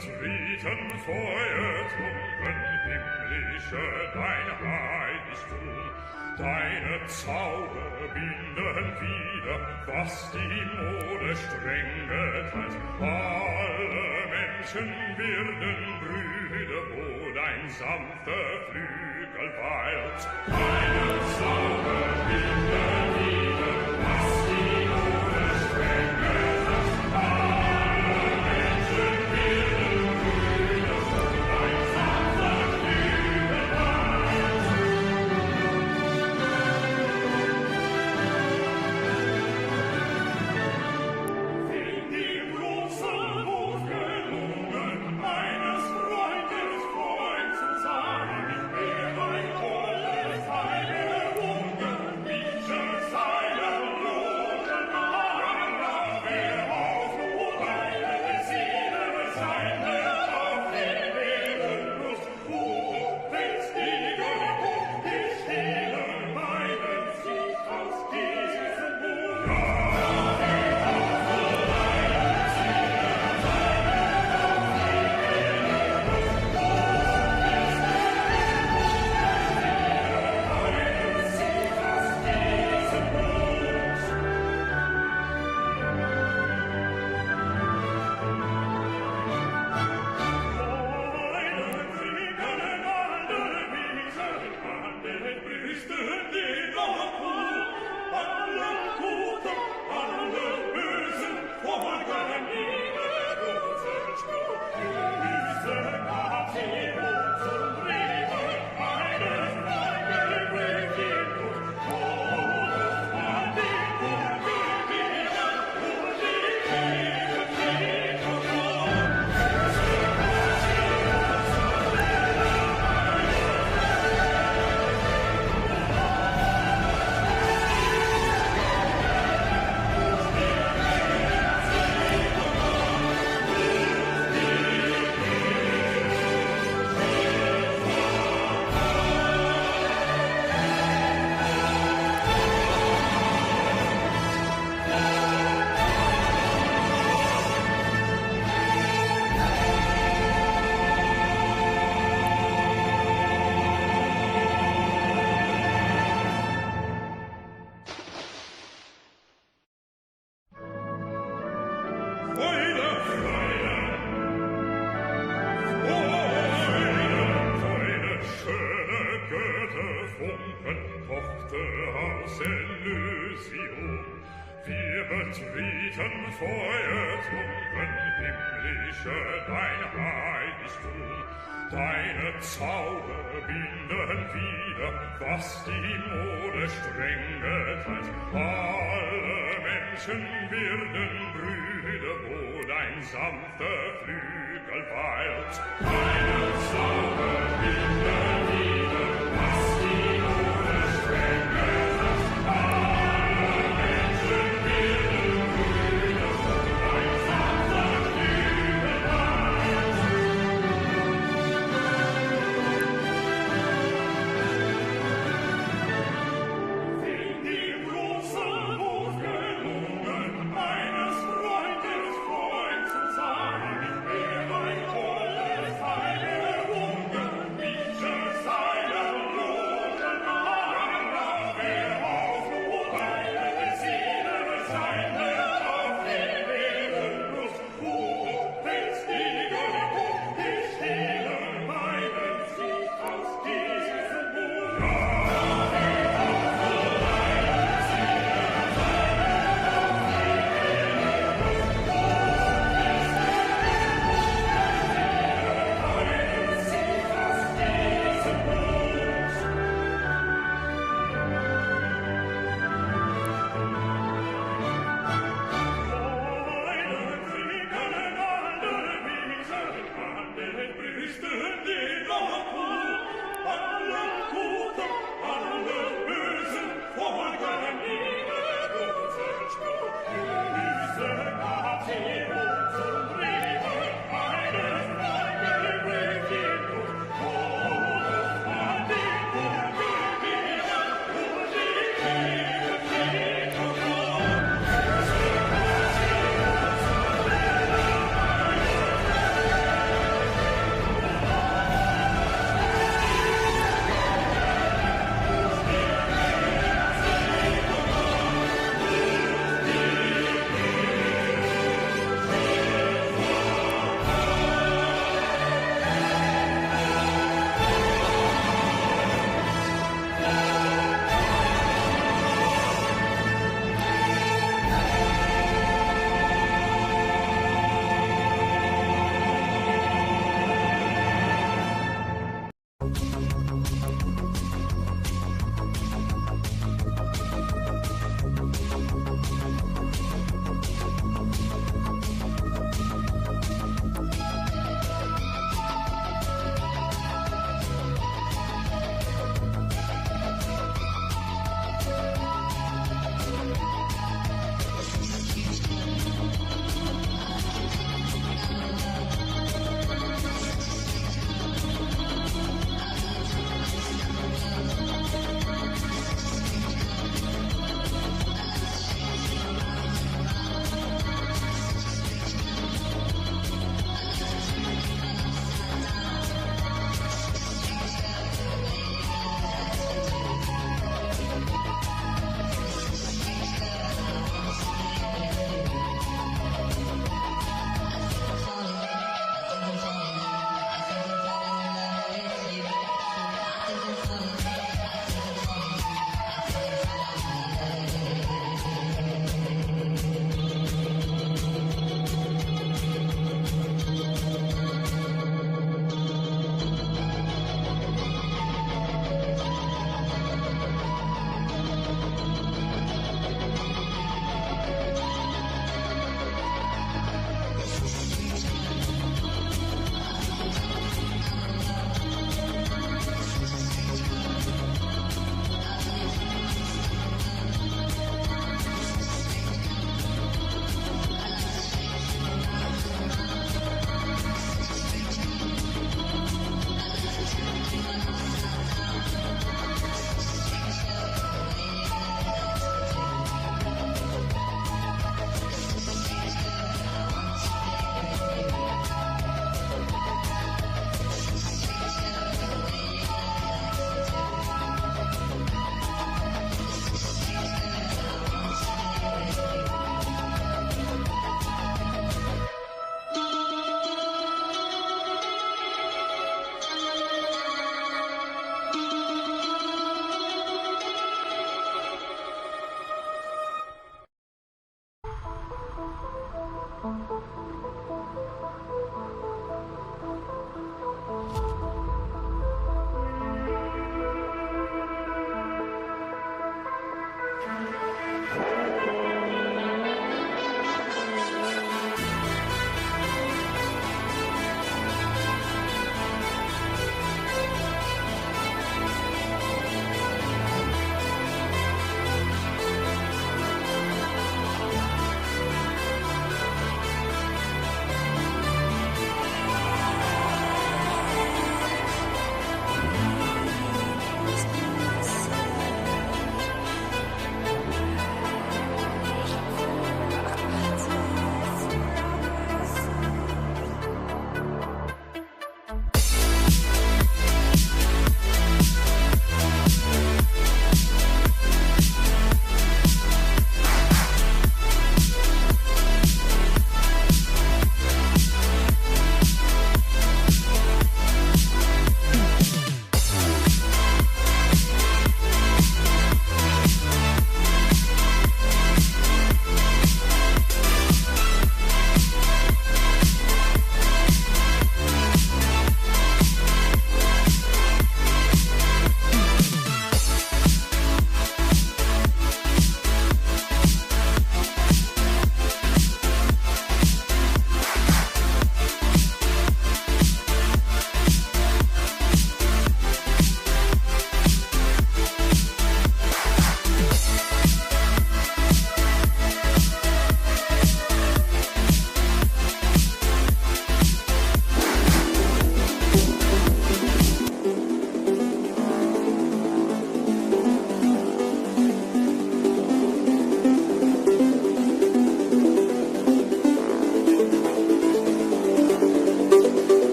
betreten Feuertrunken, himmlische dein Heiligtum. Deine Zauber binden wieder, was die Mode streng geteilt. Alle Menschen werden Brüder, wo dein sanfter Flügel weilt. Deine Zauber binden wieder, was die Mode streng geteilt. Alle Menschen werden Brüder, wo dein sanfter Flügel weilt. In die große Wut gelungen, eines Freundes Freund zu sein, wer ein volles Heil errungen, bietet seinen Lohn an. Wer auf nur eine Seele sein wird, auf den Wegen Lust, wo willst die stehlen meinen sich aus diesem Mund. Betreten Feuertrunken, himmlische dein Heiligtum. Deine Zauber binden wieder, was die Mode streng geteilt. Alle Menschen werden Brüder, wo dein sanfter Flügel weilt. Deine Zauber binden wieder, was die Mode streng geteilt. Alle Menschen werden Brüder, wo dein sanfter Flügel weilt. In die große Wut gelungen, eines Freundes Freund zu sein, wer ein volles Heil errungen, bietet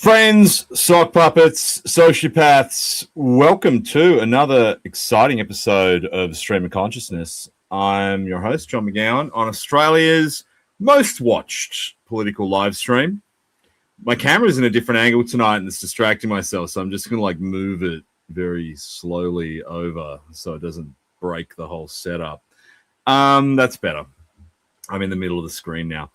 Friends, sock puppets, sociopaths, welcome to another exciting episode of Stream of Consciousness. I'm your host, John McGowan, on Australia's most watched political live stream. My camera's in a different angle tonight and it's distracting myself, so I'm just going to move it very slowly over so it doesn't break the whole setup. That's better. I'm in the middle of the screen now.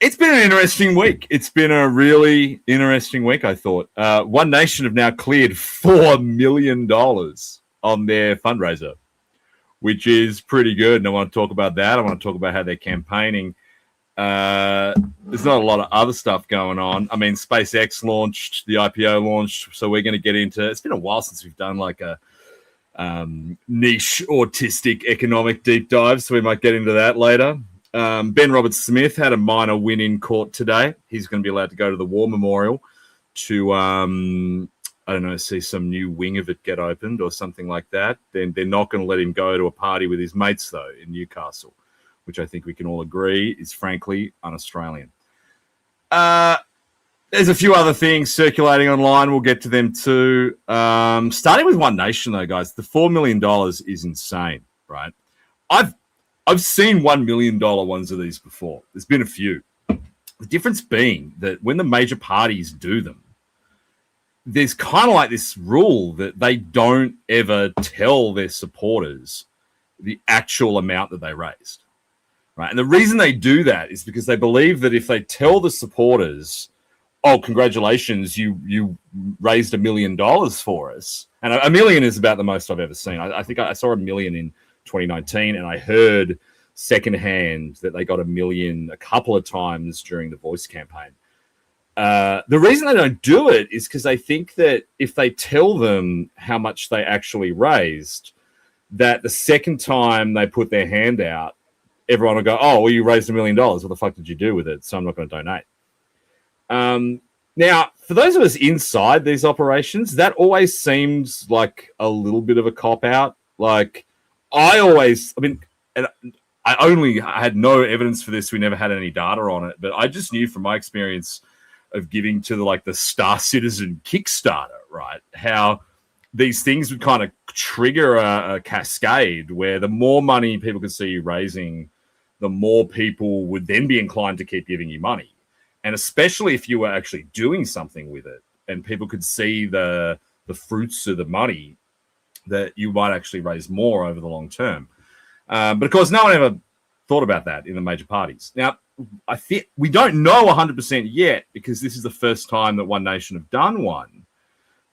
It's been an interesting week. It's been a really interesting week, I thought. One Nation have now cleared $4 million on their fundraiser, which is pretty good. And I want to talk about that. I want to talk about how they're campaigning. There's not a lot of other stuff going on. I mean, SpaceX launched, the IPO launched, so we're going to get into... It's been a while since we've done like a niche autistic economic deep dive, so we might get into that later. Ben Roberts-Smith had a minor win in court today. He's going to be allowed to go to the War Memorial to, see some new wing of it get opened or something like that. Then they're not going to let him go to a party with his mates, though, in Newcastle, which I think we can all agree is, frankly, un-Australian. There's a few other things circulating online. We'll get to them too. Starting with One Nation, though, guys, the $4 million is insane, right? I've seen $1 million ones of these before. There's been a few. The difference being that when the major parties do them, there's kind of like this rule that they don't ever tell their supporters the actual amount that they raised, right? And the reason they do that is because they believe that if they tell the supporters, oh, congratulations, you raised $1 million for us. And $1 million is about the most I've ever seen. I think I saw $1 million in 2019, and I heard secondhand that they got $1 million a couple of times during the Voice campaign. The reason they don't do it is because they think that if they tell them how much they actually raised, that the second time they put their hand out, everyone will go, oh, well, you raised $1 million. What the fuck did you do with it? So I'm not going to donate. Now, for those of us inside these operations, that always seems like a little bit of a cop-out. Like, I had no evidence for this. We never had any data on it, but I just knew from my experience of giving to the Star Citizen Kickstarter, right, how these things would kind of trigger a cascade where the more money people could see you raising, the more people would then be inclined to keep giving you money. And especially if you were actually doing something with it and people could see the fruits of the money, that you might actually raise more over the long term. But of course, no one ever thought about that in the major parties. Now, I think we don't know 100% yet because this is the first time that One Nation have done one.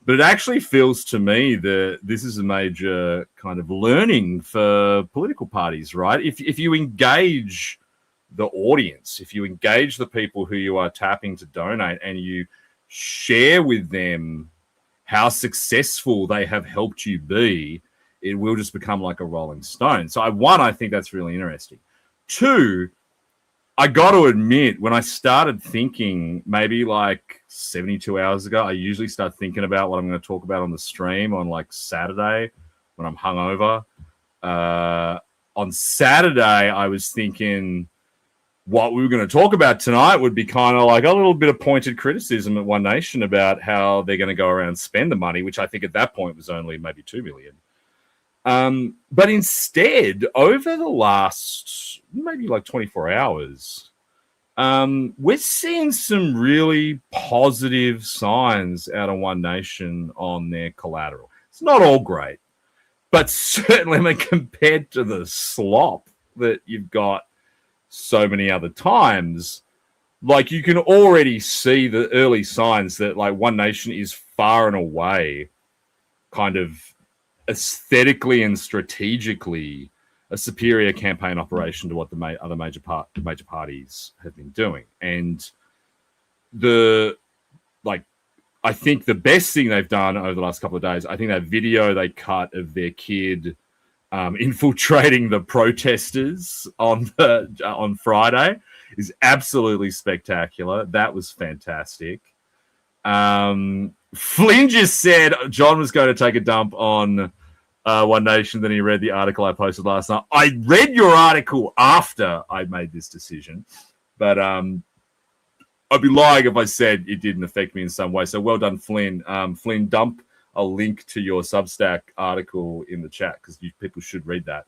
But it actually feels to me that this is a major kind of learning for political parties, right? If you engage the audience, if you engage the people who you are tapping to donate and you share with them how successful they have helped you be, it will just become like a rolling stone. So I think that's really interesting. Two, I got to admit, when I started thinking maybe like 72 hours ago, I usually start thinking about what I'm going to talk about on the stream on like Saturday when I'm hungover. On Saturday, I was thinking what we were going to talk about tonight would be kind of like a little bit of pointed criticism at One Nation about how they're going to go around and spend the money, which I think at that point was only maybe $2 million. But instead, over the last maybe like 24 hours, we're seeing some really positive signs out of One Nation on their collateral. It's not all great, but certainly compared to the slop that you've got so many other times, like you can already see the early signs that like One Nation is far and away kind of aesthetically and strategically a superior campaign operation to what the other major parties have been doing. And I think the best thing they've done over the last couple of days, I think that video they cut of their kid infiltrating the protesters on Friday is absolutely spectacular. That was fantastic. Flynn just said John was going to take a dump on One Nation, then he read the article I posted last night. I read your article after I made this decision, but I'd be lying if I said it didn't affect me in some way. So well done, Flynn. Flynn, dump a link to your Substack article in the chat because people should read that.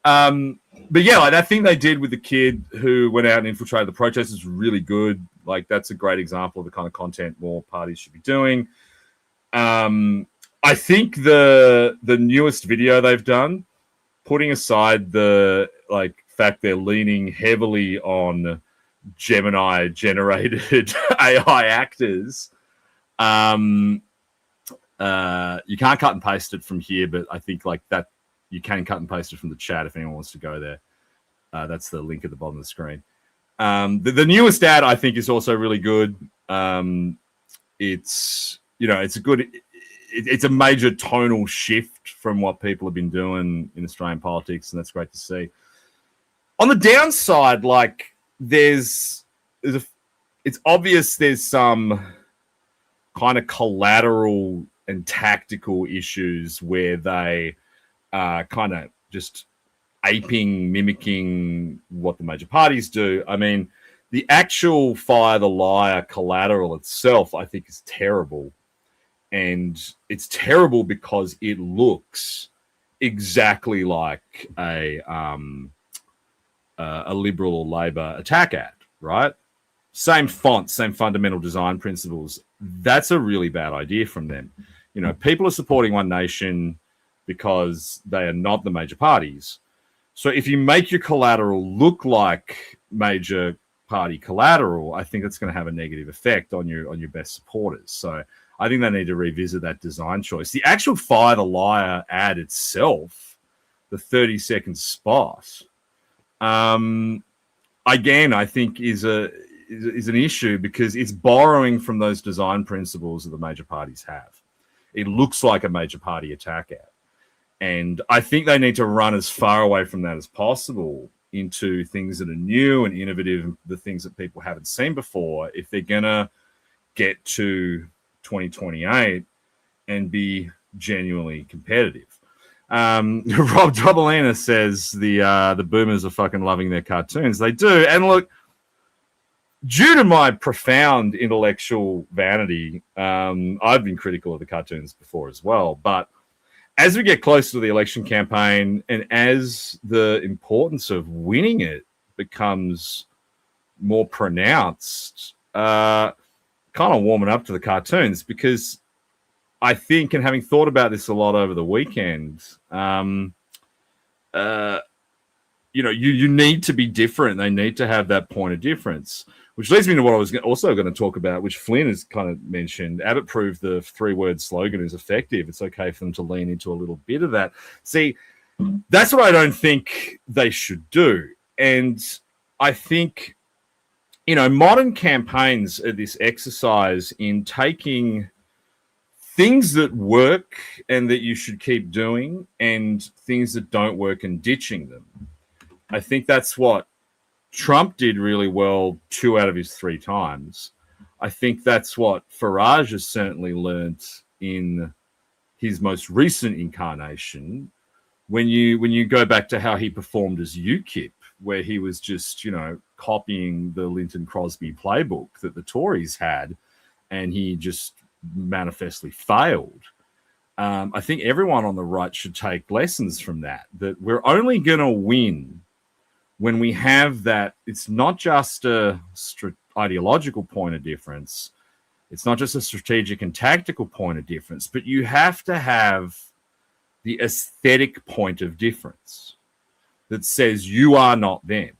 But yeah, like that thing they did with the kid who went out and infiltrated the protest is really good. Like that's a great example of the kind of content more parties should be doing. I think the newest video they've done, putting aside the like fact they're leaning heavily on Gemini generated AI actors, you can't cut and paste it from here, but I think like that you can cut and paste it from the chat if anyone wants to go there. That's the link at the bottom of the screen. The newest ad I think is also really good. It's it's a good. It's a major tonal shift from what people have been doing in Australian politics, and that's great to see. On the downside, like it's obvious there's some kind of collateral and tactical issues where they are kind of just mimicking what the major parties do. I mean, the actual fire the liar collateral itself, I think, is terrible. And it's terrible because it looks exactly like a Liberal or Labor attack ad, right? Same font, same fundamental design principles. That's a really bad idea from them. People are supporting One Nation because they are not the major parties. So if you make your collateral look like major party collateral, I think that's going to have a negative effect on your best supporters. So I think they need to revisit that design choice. The actual Fire the Liar ad itself, the 30-second spot, again, I think is an issue because it's borrowing from those design principles that the major parties have. It looks like a major party attack ad. And I think they need to run as far away from that as possible into things that are new and innovative, the things that people haven't seen before, if they're going to get to 2028 and be genuinely competitive. Rob Drobolina says the boomers are fucking loving their cartoons. They do. And look, due to my profound intellectual vanity, I've been critical of the cartoons before as well. But as we get closer to the election campaign and as the importance of winning it becomes more pronounced, kind of warming up to the cartoons because I think, and having thought about this a lot over the weekend, you need to be different. They need to have that point of difference, which leads me to what I was also going to talk about, which Flynn has kind of mentioned. Abbott proved the 3-word slogan is effective. It's okay for them to lean into a little bit of that. See, that's what I don't think they should do. And I think, modern campaigns are this exercise in taking things that work and that you should keep doing and things that don't work and ditching them. I think that's what Trump did really well 2 out of his 3 times. I think that's what Farage has certainly learned in his most recent incarnation. When you go back to how he performed as UKIP, where he was just, copying the Linton Crosby playbook that the Tories had, and he just manifestly failed. I think everyone on the right should take lessons from that we're only going to win when we have that. It's not just a ideological point of difference. It's not just a strategic and tactical point of difference, but you have to have the aesthetic point of difference that says you are not them.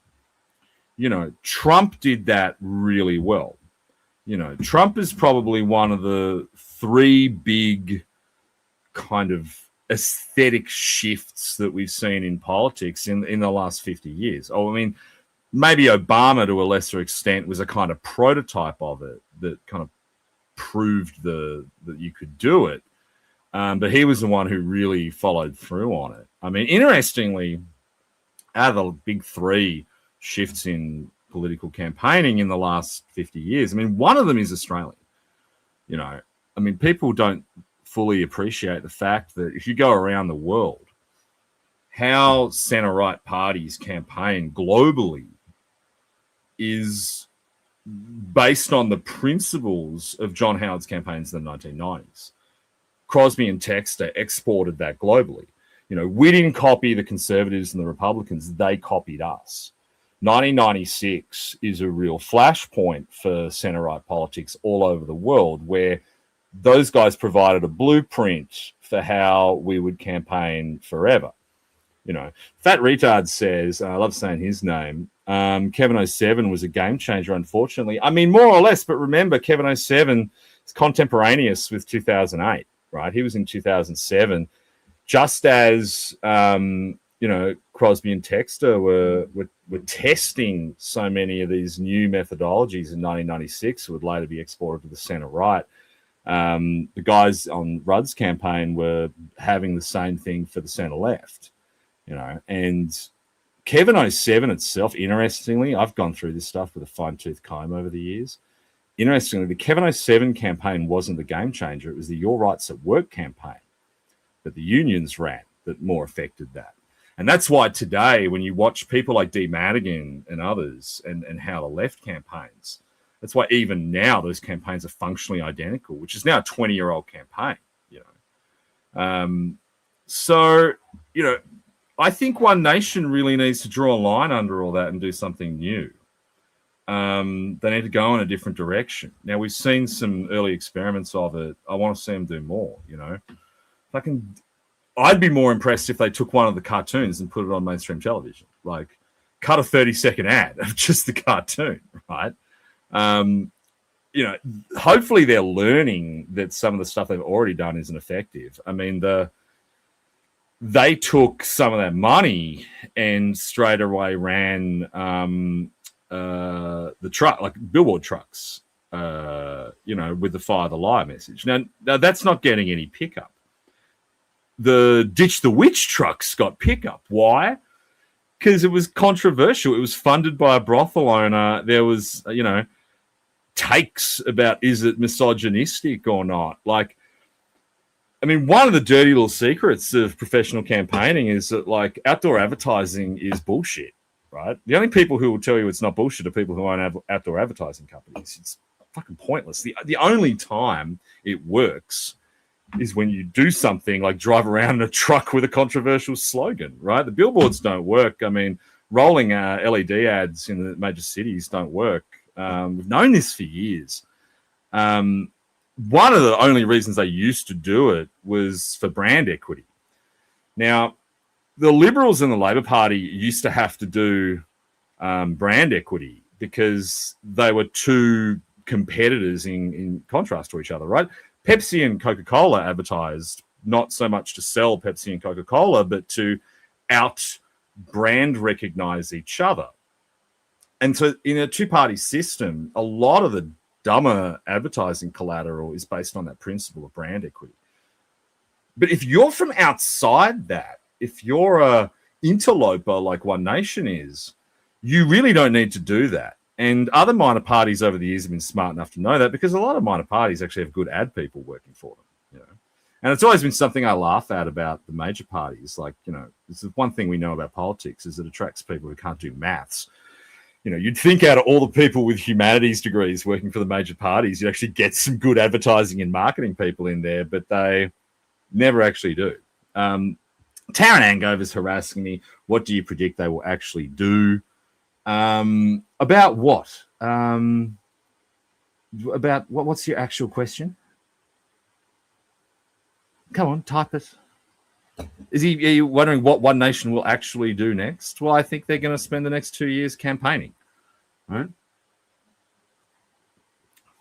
Trump did that really well. Trump is probably one of the 3 big kind of aesthetic shifts that we've seen in politics in the last 50 years. Oh, I mean, maybe Obama to a lesser extent was a kind of prototype of it that kind of proved that you could do it. But he was the one who really followed through on it. I mean, interestingly, out of the big 3 shifts in political campaigning in the last 50 years, I mean, one of them is Australian. People don't fully appreciate the fact that if you go around the world, how center-right parties campaign globally is based on the principles of John Howard's campaigns in the 1990s. Crosby and Textor exported that globally. We didn't copy the Conservatives and the Republicans. They copied us. 1996 is a real flashpoint for centre-right politics all over the world, where those guys provided a blueprint for how we would campaign forever. Fat Retard says, I love saying his name, Kevin 07 was a game changer, unfortunately. I mean, more or less, but remember, Kevin 07 is contemporaneous with 2008, right? He was in 2007, just as, Crosby and Textor were testing so many of these new methodologies in 1996 would later be exported to the centre-right. The guys on Rudd's campaign were having the same thing for the centre-left, and Kevin 07 itself, interestingly, I've gone through this stuff with a fine-tooth comb over the years. Interestingly, the Kevin 07 campaign wasn't the game changer. It was the Your Rights at Work campaign that the unions ran that more affected that. And that's why today, when you watch people like Dee Madigan and others and how the left campaigns, that's why even now those campaigns are functionally identical, which is now a 20-year-old campaign. I think One Nation really needs to draw a line under all that and do something new. They need to go in a different direction. Now, we've seen some early experiments of it. I want to see them do more, I'd be more impressed if they took one of the cartoons and put it on mainstream television. Like, cut a 30-second ad of just the cartoon, right? Hopefully they're learning that some of the stuff they've already done isn't effective. I mean, they took some of that money and straight away ran the truck, like billboard trucks, with the Fire the Lie message. Now that's not getting any pickup. The Ditch the Witch trucks got pickup. Why? Because it was controversial. It was funded by a brothel owner. There was, takes about, is it misogynistic or not? Like, I mean, one of the dirty little secrets of professional campaigning is that, like, outdoor advertising is bullshit, right? The only people who will tell you it's not bullshit are people who own outdoor advertising companies. It's fucking pointless. The only time it works is when you do something like drive around in a truck with a controversial slogan, right? The billboards don't work. I mean, rolling LED ads in the major cities don't work. We've known this for years. One of the only reasons they used to do it was for brand equity. Now, the Liberals and the Labor Party used to have to do brand equity because they were two competitors in contrast to each other, right? Pepsi and Coca-Cola advertised not so much to sell Pepsi and Coca-Cola, but to out-brand recognize each other. And so in a two-party system, a lot of the dumber advertising collateral is based on that principle of brand equity. But if you're from outside that, if you're a interloper like One Nation is, you really don't need to do that. And other minor parties over the years have been smart enough to know that, because a lot of minor parties actually have good ad people working for them. And it's always been something I laugh at about the major parties. Like, this is one thing we know about politics is it attracts people who can't do maths. You'd think out of all the people with humanities degrees working for the major parties, you actually get some good advertising and marketing people in there, but they never actually do. Taryn Angover's harassing me. What do you predict they will actually do? About what? About what? What's your actual question? Come on, type it. Are you wondering what One Nation will actually do next? Well, I think they're going to spend the next 2 years campaigning, right?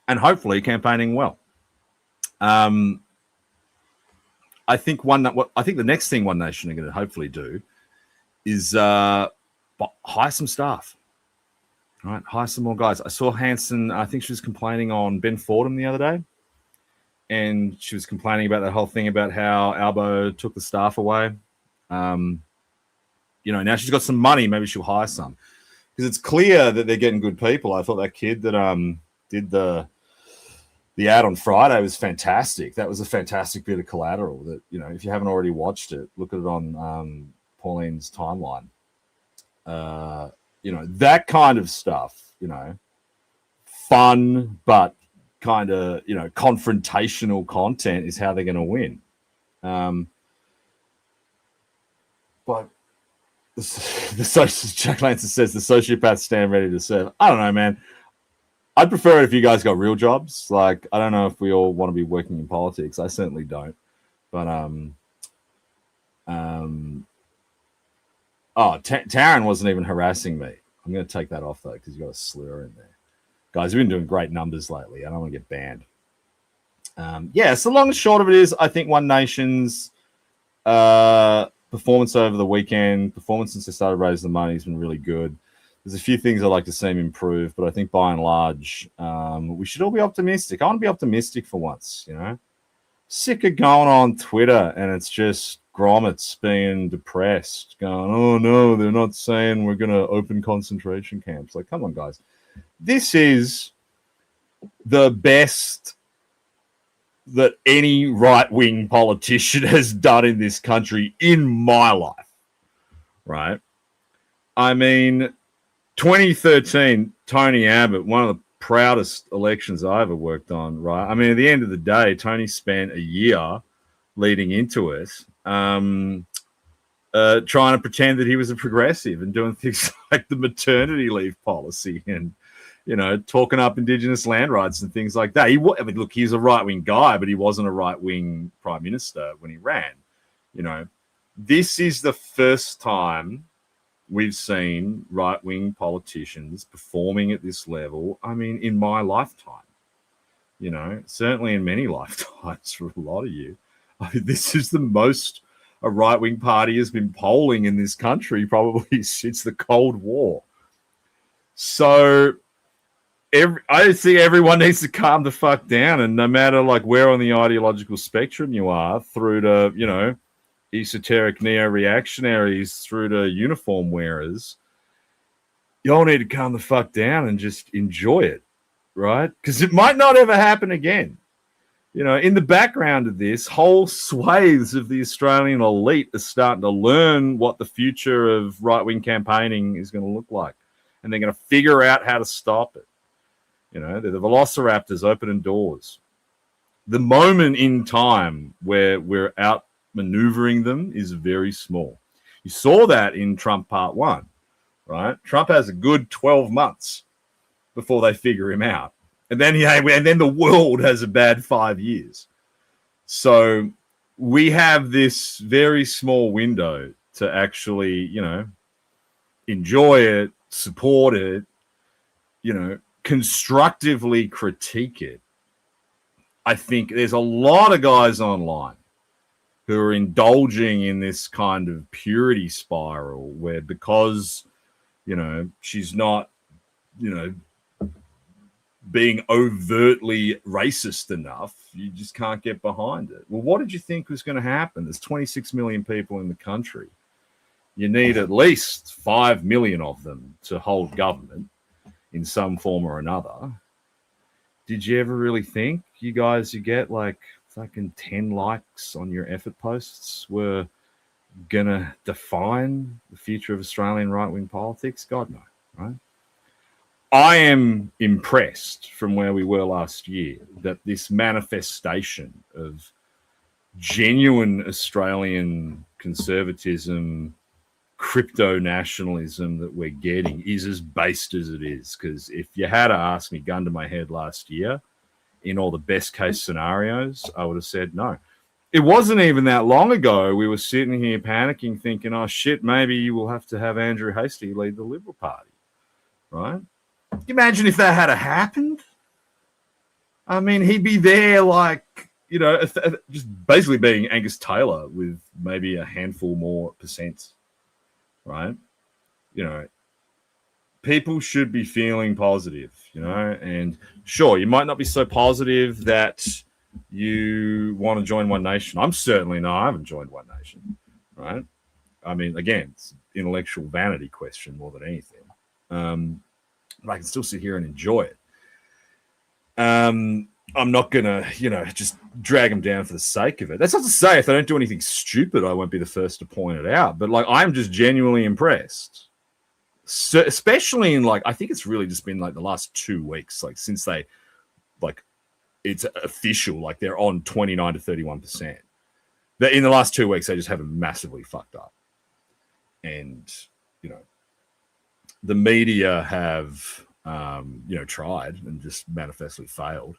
And hopefully campaigning well. I think the next thing One Nation are going to hopefully do is hire some staff. All right, hire some more guys. I saw Hanson, I think she was complaining on Ben Fordham the other day, and she was complaining about that whole thing about how Albo took the staff away. Now she's got some money, maybe she'll hire some. Because it's clear that they're getting good people. I thought that kid that did the ad on Friday was fantastic. That was a fantastic bit of collateral that, if you haven't already watched it, look at it on Pauline's timeline. That kind of stuff, fun but kind of, confrontational content is how they're going to win. But Jack Lancer says the sociopaths stand ready to serve. I don't know, man. I'd prefer it if you guys got real jobs. Like, I don't know if we all want to be working in politics. I certainly don't. But Taryn wasn't even harassing me. I'm going to take that off though because you got a slur in there. Guys, we've been doing great numbers lately. I don't want to get banned. So long and short of it is, I think One Nation's performance over the weekend, performance since they started raising the money has been really good. There's a few things I'd like to see him improve, but I think by and large, we should all be optimistic. I want to be optimistic for once, Sick of going on Twitter and it's just grommets being depressed, going, oh no, they're not saying we're going to open concentration camps. Like, come on, guys. This is the best that any right-wing politician has done in this country in my life, right? I mean, 2013, Tony Abbott, one of the proudest elections I ever worked on, right? I mean, at the end of the day, Tony spent a year leading into it trying to pretend that he was a progressive and doing things like the maternity leave policy and, talking up Indigenous land rights and things like that. Look, he's a right-wing guy, but he wasn't a right-wing prime minister when he ran. This is the first time we've seen right-wing politicians performing at this level, I mean, in my lifetime. Certainly in many lifetimes for a lot of you. I mean, this is the most a right-wing party has been polling in this country probably since the Cold War. So I think everyone needs to calm the fuck down, and no matter like where on the ideological spectrum you are, through to, esoteric neo-reactionaries through to uniform wearers, you all need to calm the fuck down and just enjoy it, right? Because it might not ever happen again. In the background of this, whole swathes of the Australian elite are starting to learn what the future of right-wing campaigning is going to look like. And they're going to figure out how to stop it. They're the velociraptors opening doors. The moment in time where we're outmaneuvering them is very small. You saw that in Trump Part 1, right? Trump has a good 12 months before they figure him out. And then the world has a bad 5 years. So we have this very small window to actually, enjoy it, support it, constructively critique it. I think there's a lot of guys online who are indulging in this kind of purity spiral where because, she's not, being overtly racist enough, you just can't get behind it. Well, what did you think was going to happen? There's 26 million people in the country. You need at least 5 million of them to hold government in some form or another. Did you ever really think you get like fucking 10 likes on your effort posts were gonna define the future of Australian right-wing politics? God no, right? I am impressed from where we were last year that this manifestation of genuine Australian conservatism, crypto nationalism that we're getting is as based as it is. Because if you had to ask me, gun to my head last year, in all the best case scenarios, I would have said no. It wasn't even that long ago we were sitting here panicking, thinking, oh shit, maybe you will have to have Andrew Hastie lead the Liberal Party, right? Can you imagine if that had happened? I mean, he'd be there like, just basically being Angus Taylor with maybe a handful more percent, right? People should be feeling positive, and sure, you might not be so positive that you want to join One Nation. I'm certainly not. I haven't joined One Nation, right? I mean, again, it's an intellectual vanity question more than anything. But I can still sit here and enjoy it. I'm not going to, just drag them down for the sake of it. That's not to say if they don't do anything stupid, I won't be the first to point it out. But, I'm just genuinely impressed. So, especially in like, I think it's really just been like the last 2 weeks, like since they, like, it's official, like they're on 29 to 31%. That in the last 2 weeks, they just haven't massively fucked up. And, you know, the media have, you know, tried and just manifestly failed.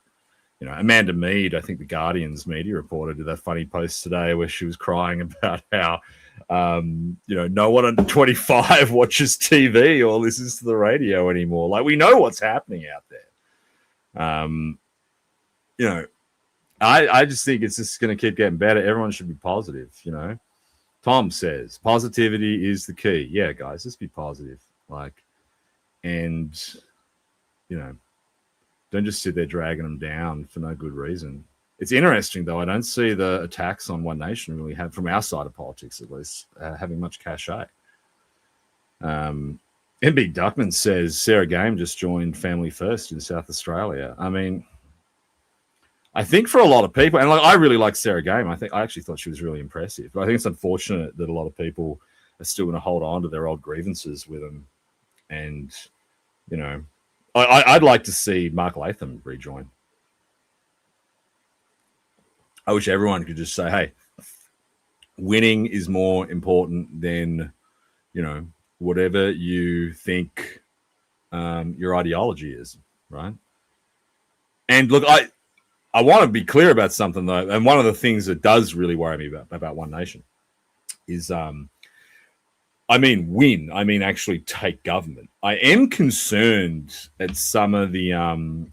You know, Amanda Mead, I think the Guardian's media reporter, did that funny post today where she was crying about how, you know, no one under 25 watches TV or listens to the radio anymore. Like, we know what's happening out there. You know, I just think it's just going to keep getting better. Everyone should be positive, you know. Tom says positivity is the key. Yeah, guys, just be positive. Like, and, you know, don't just sit there dragging them down for no good reason. It's interesting, though. I don't see the attacks on One Nation really have, from our side of politics at least, having much cachet. MB Duckman says Sarah Game just joined Family First in South Australia. I mean, I think for a lot of people, and like, I really like Sarah Game. I actually thought she was really impressive. But I think it's unfortunate that a lot of people are still going to hold on to their old grievances with them. And, you know, I'd like to see Mark Latham rejoin. I wish everyone could just say, hey, winning is more important than, you know, whatever you think your ideology is, right? And look, I want to be clear about something, though. And one of the things that does really worry me about One Nation is, I mean, win. I mean, actually take government. I am concerned at some of the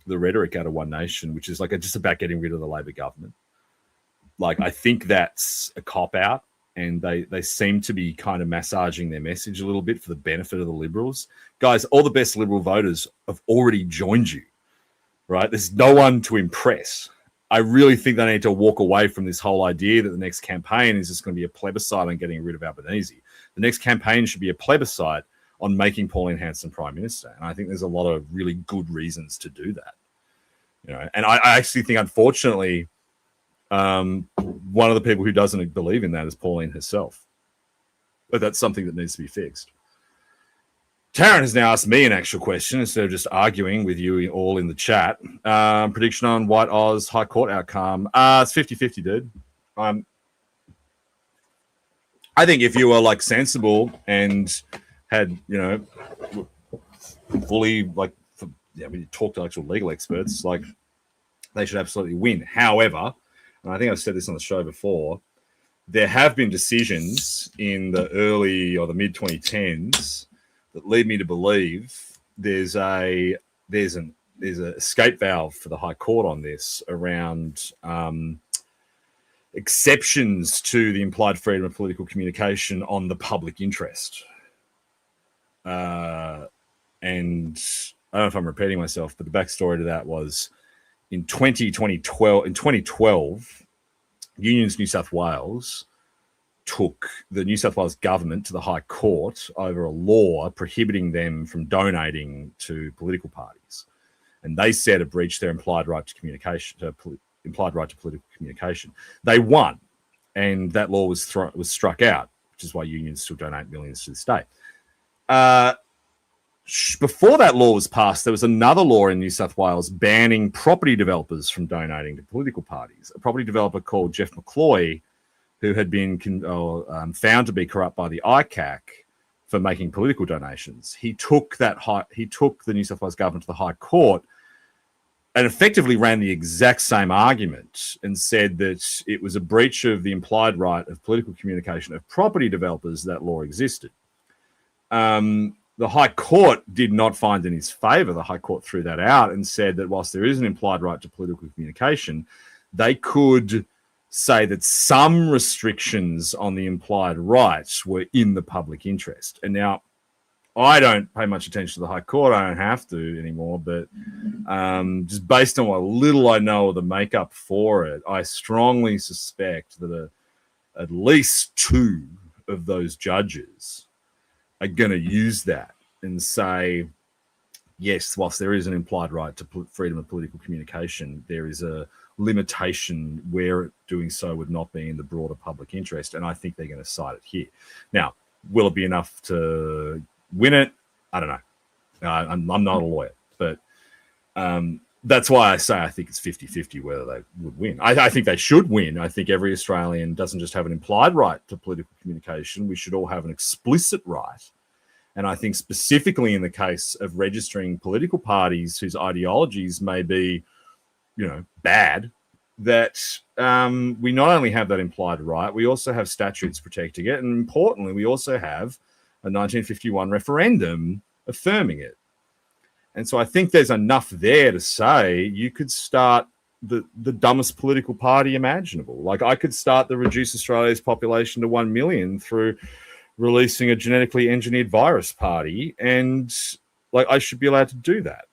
rhetoric out of One Nation, which is like just about getting rid of the Labor government. Like, I think that's a cop-out, and they seem to be kind of massaging their message a little bit for the benefit of the Liberals. Guys, all the best Liberal voters have already joined you, right? There's no one to impress. I really think they need to walk away from this whole idea that the next campaign is just going to be a plebiscite on getting rid of Albanese. The next campaign should be a plebiscite on making Pauline Hanson Prime Minister. And I think there's a lot of really good reasons to do that. You know, and I actually think, unfortunately, one of the people who doesn't believe in that is Pauline herself. But that's something that needs to be fixed. Taryn has now asked me an actual question instead of just arguing with you all in the chat. Prediction on White Oz High Court outcome. It's 50-50, dude. I think if you were like sensible and had, you know, fully like, we talk to actual legal experts, like they should absolutely win. However, and I think I've said this on the show before, there have been decisions in the early or the mid 2010s that lead me to believe there's a escape valve for the High Court on this around exceptions to the implied freedom of political communication on the public interest. And I don't know if I'm repeating myself, but the backstory to that was in 2012, Unions New South Wales took the New South Wales government to the High Court over a law prohibiting them from donating to political parties. And they said it breached their implied right to communication, implied right to political communication. They won, and that law was struck out, which is why unions still donate millions to this day. Before that law was passed, there was another law in New South Wales banning property developers from donating to political parties. A property developer called Jeff McCloy, who had been found to be corrupt by the ICAC for making political donations, he took the New South Wales government to the High Court and effectively ran the exact same argument and said that it was a breach of the implied right of political communication of property developers that law existed. The High Court did not find in his favour. The High Court threw that out and said that whilst there is an implied right to political communication, they could say that some restrictions on the implied rights were in the public interest. And now, I don't pay much attention to the High Court. I don't have to anymore. But just based on what little I know of the makeup for it, I strongly suspect that at least two of those judges are going to use that and say, yes, whilst there is an implied right to freedom of political communication, there is a limitation where doing so would not be in the broader public interest. And I think they're going to cite it here. Now, will it be enough to win it? I don't know. I'm not a lawyer, but that's why I say I think it's 50-50 whether they would win. I think they should win. I think every Australian doesn't just have an implied right to political communication. We should all have an explicit right. And I think specifically in the case of registering political parties whose ideologies may be, bad, that we not only have that implied right, we also have statutes protecting it. And importantly, we also have a 1951 referendum affirming it. And so I think there's enough there to say you could start the dumbest political party imaginable. Like I could start the Reduce Australia's Population to 1 million through releasing a genetically engineered virus party. And like I should be allowed to do that.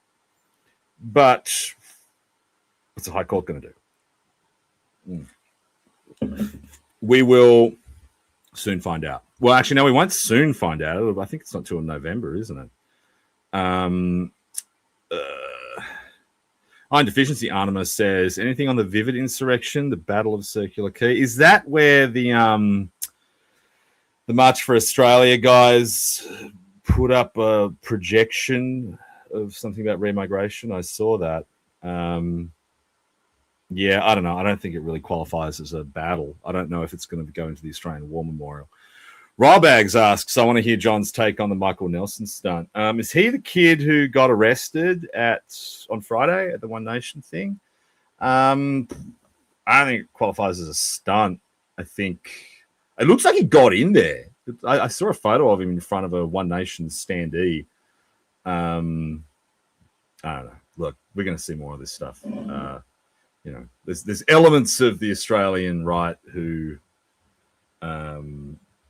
But what's the High Court going to do? We will soon find out. Well, actually, no, we won't soon find out. I think it's not till November, isn't it? Iron Deficiency Anima says, anything on the Vivid insurrection, the Battle of Circular Quay? Is that where the March for Australia guys put up a projection of something about remigration? I saw that. Yeah, I don't know. I don't think it really qualifies as a battle. I don't know if it's going to go into the Australian War Memorial. Rawbags asks, I want to hear John's take on the Michael Nelson stunt. Is he the kid who got arrested on Friday at the One Nation thing? I don't think it qualifies as a stunt. I think it looks like he got in there. I saw a photo of him in front of a One Nation standee. I don't know. Look, we're going to see more of this stuff. There's elements of the Australian right who,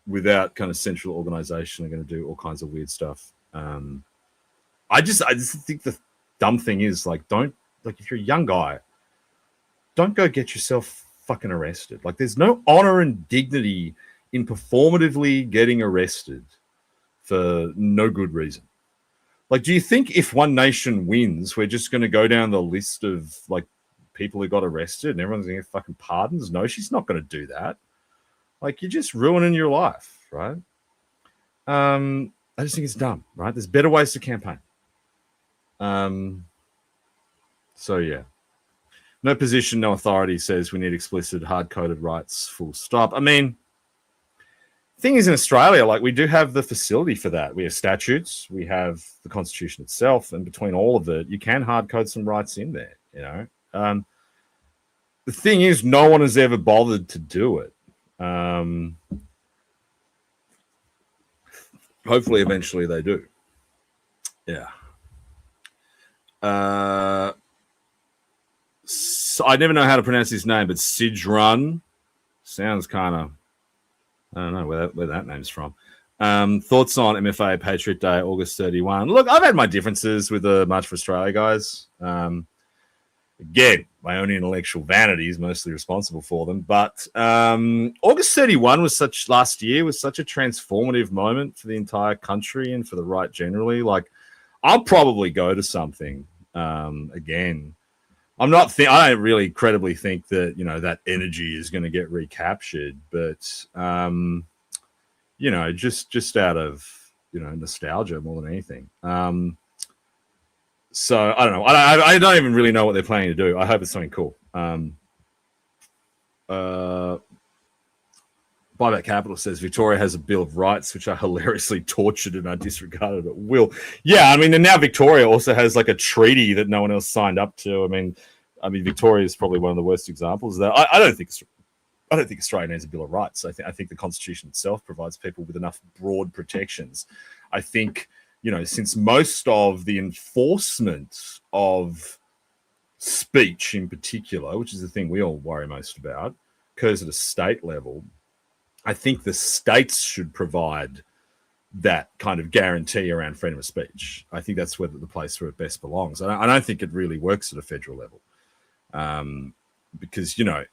without kind of central organization, are going to do all kinds of weird stuff. I just think the dumb thing is if you're a young guy, don't go get yourself fucking arrested. Like there's no honor and dignity in performatively getting arrested for no good reason. Like, do you think if One Nation wins, we're just going to go down the list of like people who got arrested and everyone's going to get fucking pardons? No, she's not going to do that. Like, you're just ruining your life, right? I just think it's dumb, right? There's better ways to campaign. So, yeah. No position, no authority says we need explicit, hard-coded rights, full stop. I mean, the thing is in Australia, like, we do have the facility for that. We have statutes, we have the Constitution itself, and between all of it, you can hard-code some rights in there, The thing is, no one has ever bothered to do it. Hopefully, eventually they do. Yeah. So I never know how to pronounce his name, but Sidrun sounds kind of, I don't know where that name's from. Thoughts on MFA Patriot Day, August 31. Look, I've had my differences with the March for Australia guys. Again, my own intellectual vanity is mostly responsible for them. But August 31 last year was such a transformative moment for the entire country and for the right generally. Like, I'll probably go to something again. I don't really credibly think that, that energy is going to get recaptured. But, just out of, nostalgia more than anything. So I don't know. I don't even really know what they're planning to do. I hope it's something cool. Buyback Capital says Victoria has a Bill of Rights, which are hilariously tortured and are disregarded at will. Yeah, I mean, and now Victoria also has like a treaty that no one else signed up to. I mean, Victoria is probably one of the worst examples of that. I don't think Australia needs a Bill of Rights. I think the Constitution itself provides people with enough broad protections. I think, since most of the enforcement of speech in particular, which is the thing we all worry most about, occurs at a state level, I think the states should provide that kind of guarantee around freedom of speech. I think that's the place where it best belongs. I don't think it really works at a federal level. Because, the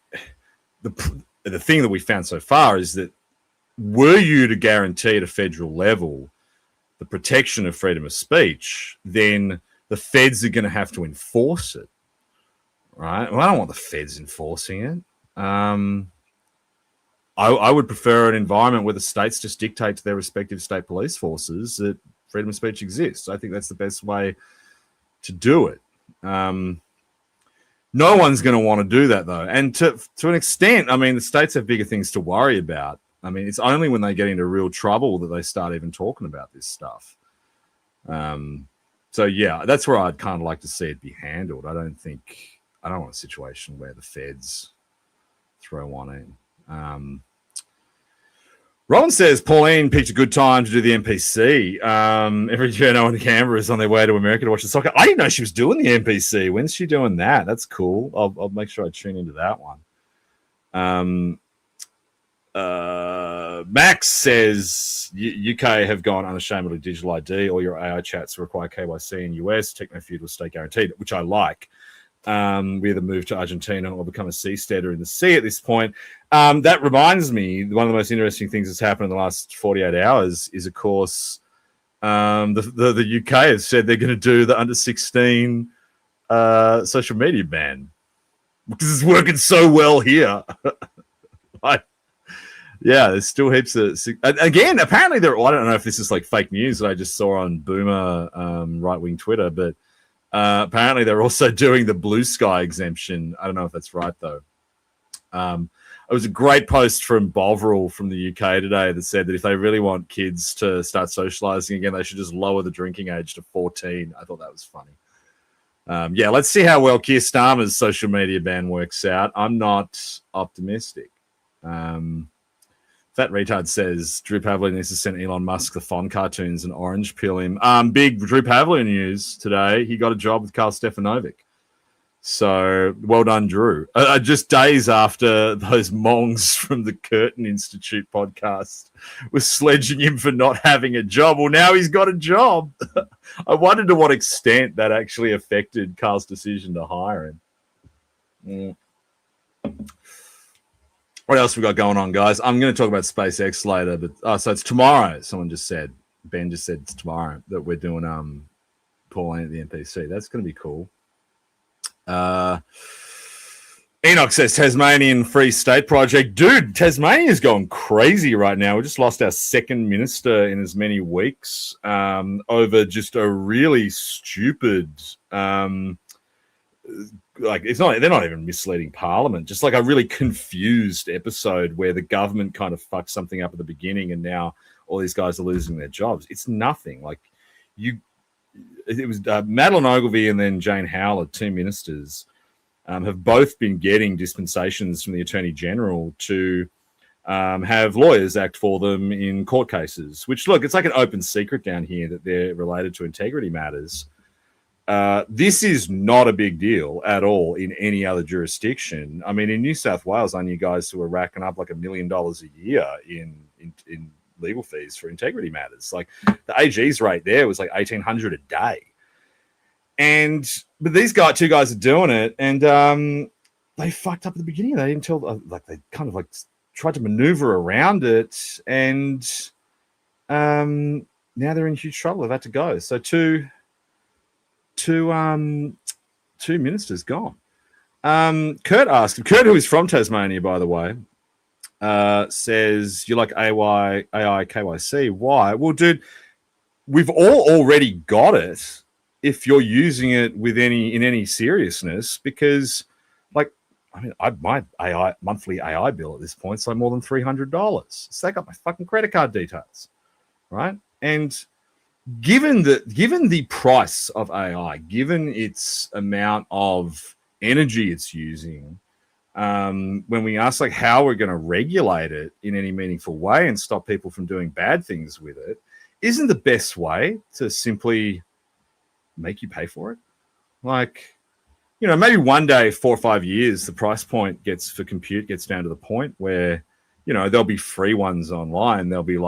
thing that we found so far is that were you to guarantee at a federal level the protection of freedom of speech, then the feds are going to have to enforce it, right? Well, I don't want the feds enforcing it. I would prefer an environment where the states just dictate to their respective state police forces that freedom of speech exists. I think that's the best way to do it. No one's going to want to do that, though. And to an extent, I mean, the states have bigger things to worry about. I mean, it's only when they get into real trouble that they start even talking about this stuff. So, yeah, that's where I'd kind of like to see it be handled. I don't want a situation where the feds throw one in. Ron says Pauline picked a good time to do the NPC. Every journo in Canberra is on their way to America to watch the soccer. I didn't know she was doing the NPC. When's she doing that? That's cool. I'll make sure I tune into that one. Max says UK have gone unashamedly digital ID. All your AI chats require KYC in US. Techno-feud will stay guaranteed, which I like. We either move to Argentina or become a seasteader in the sea at this point. That reminds me, one of the most interesting things that's happened in the last 48 hours is, of course, the UK has said they're going to do the under 16 social media ban because it's working so well here. Yeah, there's still heaps of... Again, apparently I don't know if this is like fake news that I just saw on Boomer right-wing Twitter, but apparently they're also doing the blue sky exemption. I don't know if that's right, though. It was a great post from Bovril from the UK today that said that if they really want kids to start socializing again, they should just lower the drinking age to 14. I thought that was funny. Yeah, let's see how well Keir Starmer's social media ban works out. I'm not optimistic. Fat Retard says Drew Pavley needs to send Elon Musk the Fon cartoons and orange peel him. Big Drew Pavley news today. He got a job with Karl Stefanovic. So well done, Drew. Just days after those mongs from the Curtin Institute podcast were sledging him for not having a job. Well, now he's got a job. I wondered to what extent that actually affected Karl's decision to hire him. What else we got going on, guys? I'm going to talk about SpaceX later, but so it's tomorrow. Someone just said, Ben just said it's tomorrow that we're doing Pauline at the NPC. That's going to be cool. Enoch says Tasmanian Free State Project. Dude, Tasmania's going crazy right now. We just lost our second minister in as many weeks over just a really stupid they're not even misleading Parliament, just like a really confused episode where the government kind of fucked something up at the beginning and now all these guys are losing their jobs. It's nothing. It was Madeleine Ogilvie and then Jane Howlett, two ministers, have both been getting dispensations from the Attorney General to have lawyers act for them in court cases, which, look, it's like an open secret down here that they're related to integrity matters. This is not a big deal at all in any other jurisdiction. I mean, in New South Wales, I knew guys who were racking up like $1 million a year in legal fees for integrity matters. Like the AG's rate there was like $1,800 a day. But these two guys are doing it, and they fucked up at the beginning. They didn't tell, they kind of tried to maneuver around it, and now they're in huge trouble. They've had to go. So two ministers gone. Kurt, who is from Tasmania, by the way, says, you like AI KYC. Why? Well, dude, we've all already got it if you're using it in any seriousness, because my monthly AI bill at this point is like more than $300. So they got my fucking credit card details, right? And given the price of AI, given its amount of energy it's using, when we ask how we're going to regulate it in any meaningful way and stop people from doing bad things with it, isn't the best way to simply make you pay for it? Maybe one day, 4 or 5 years, the price point for compute gets down to the point where, there'll be free ones online. There'll be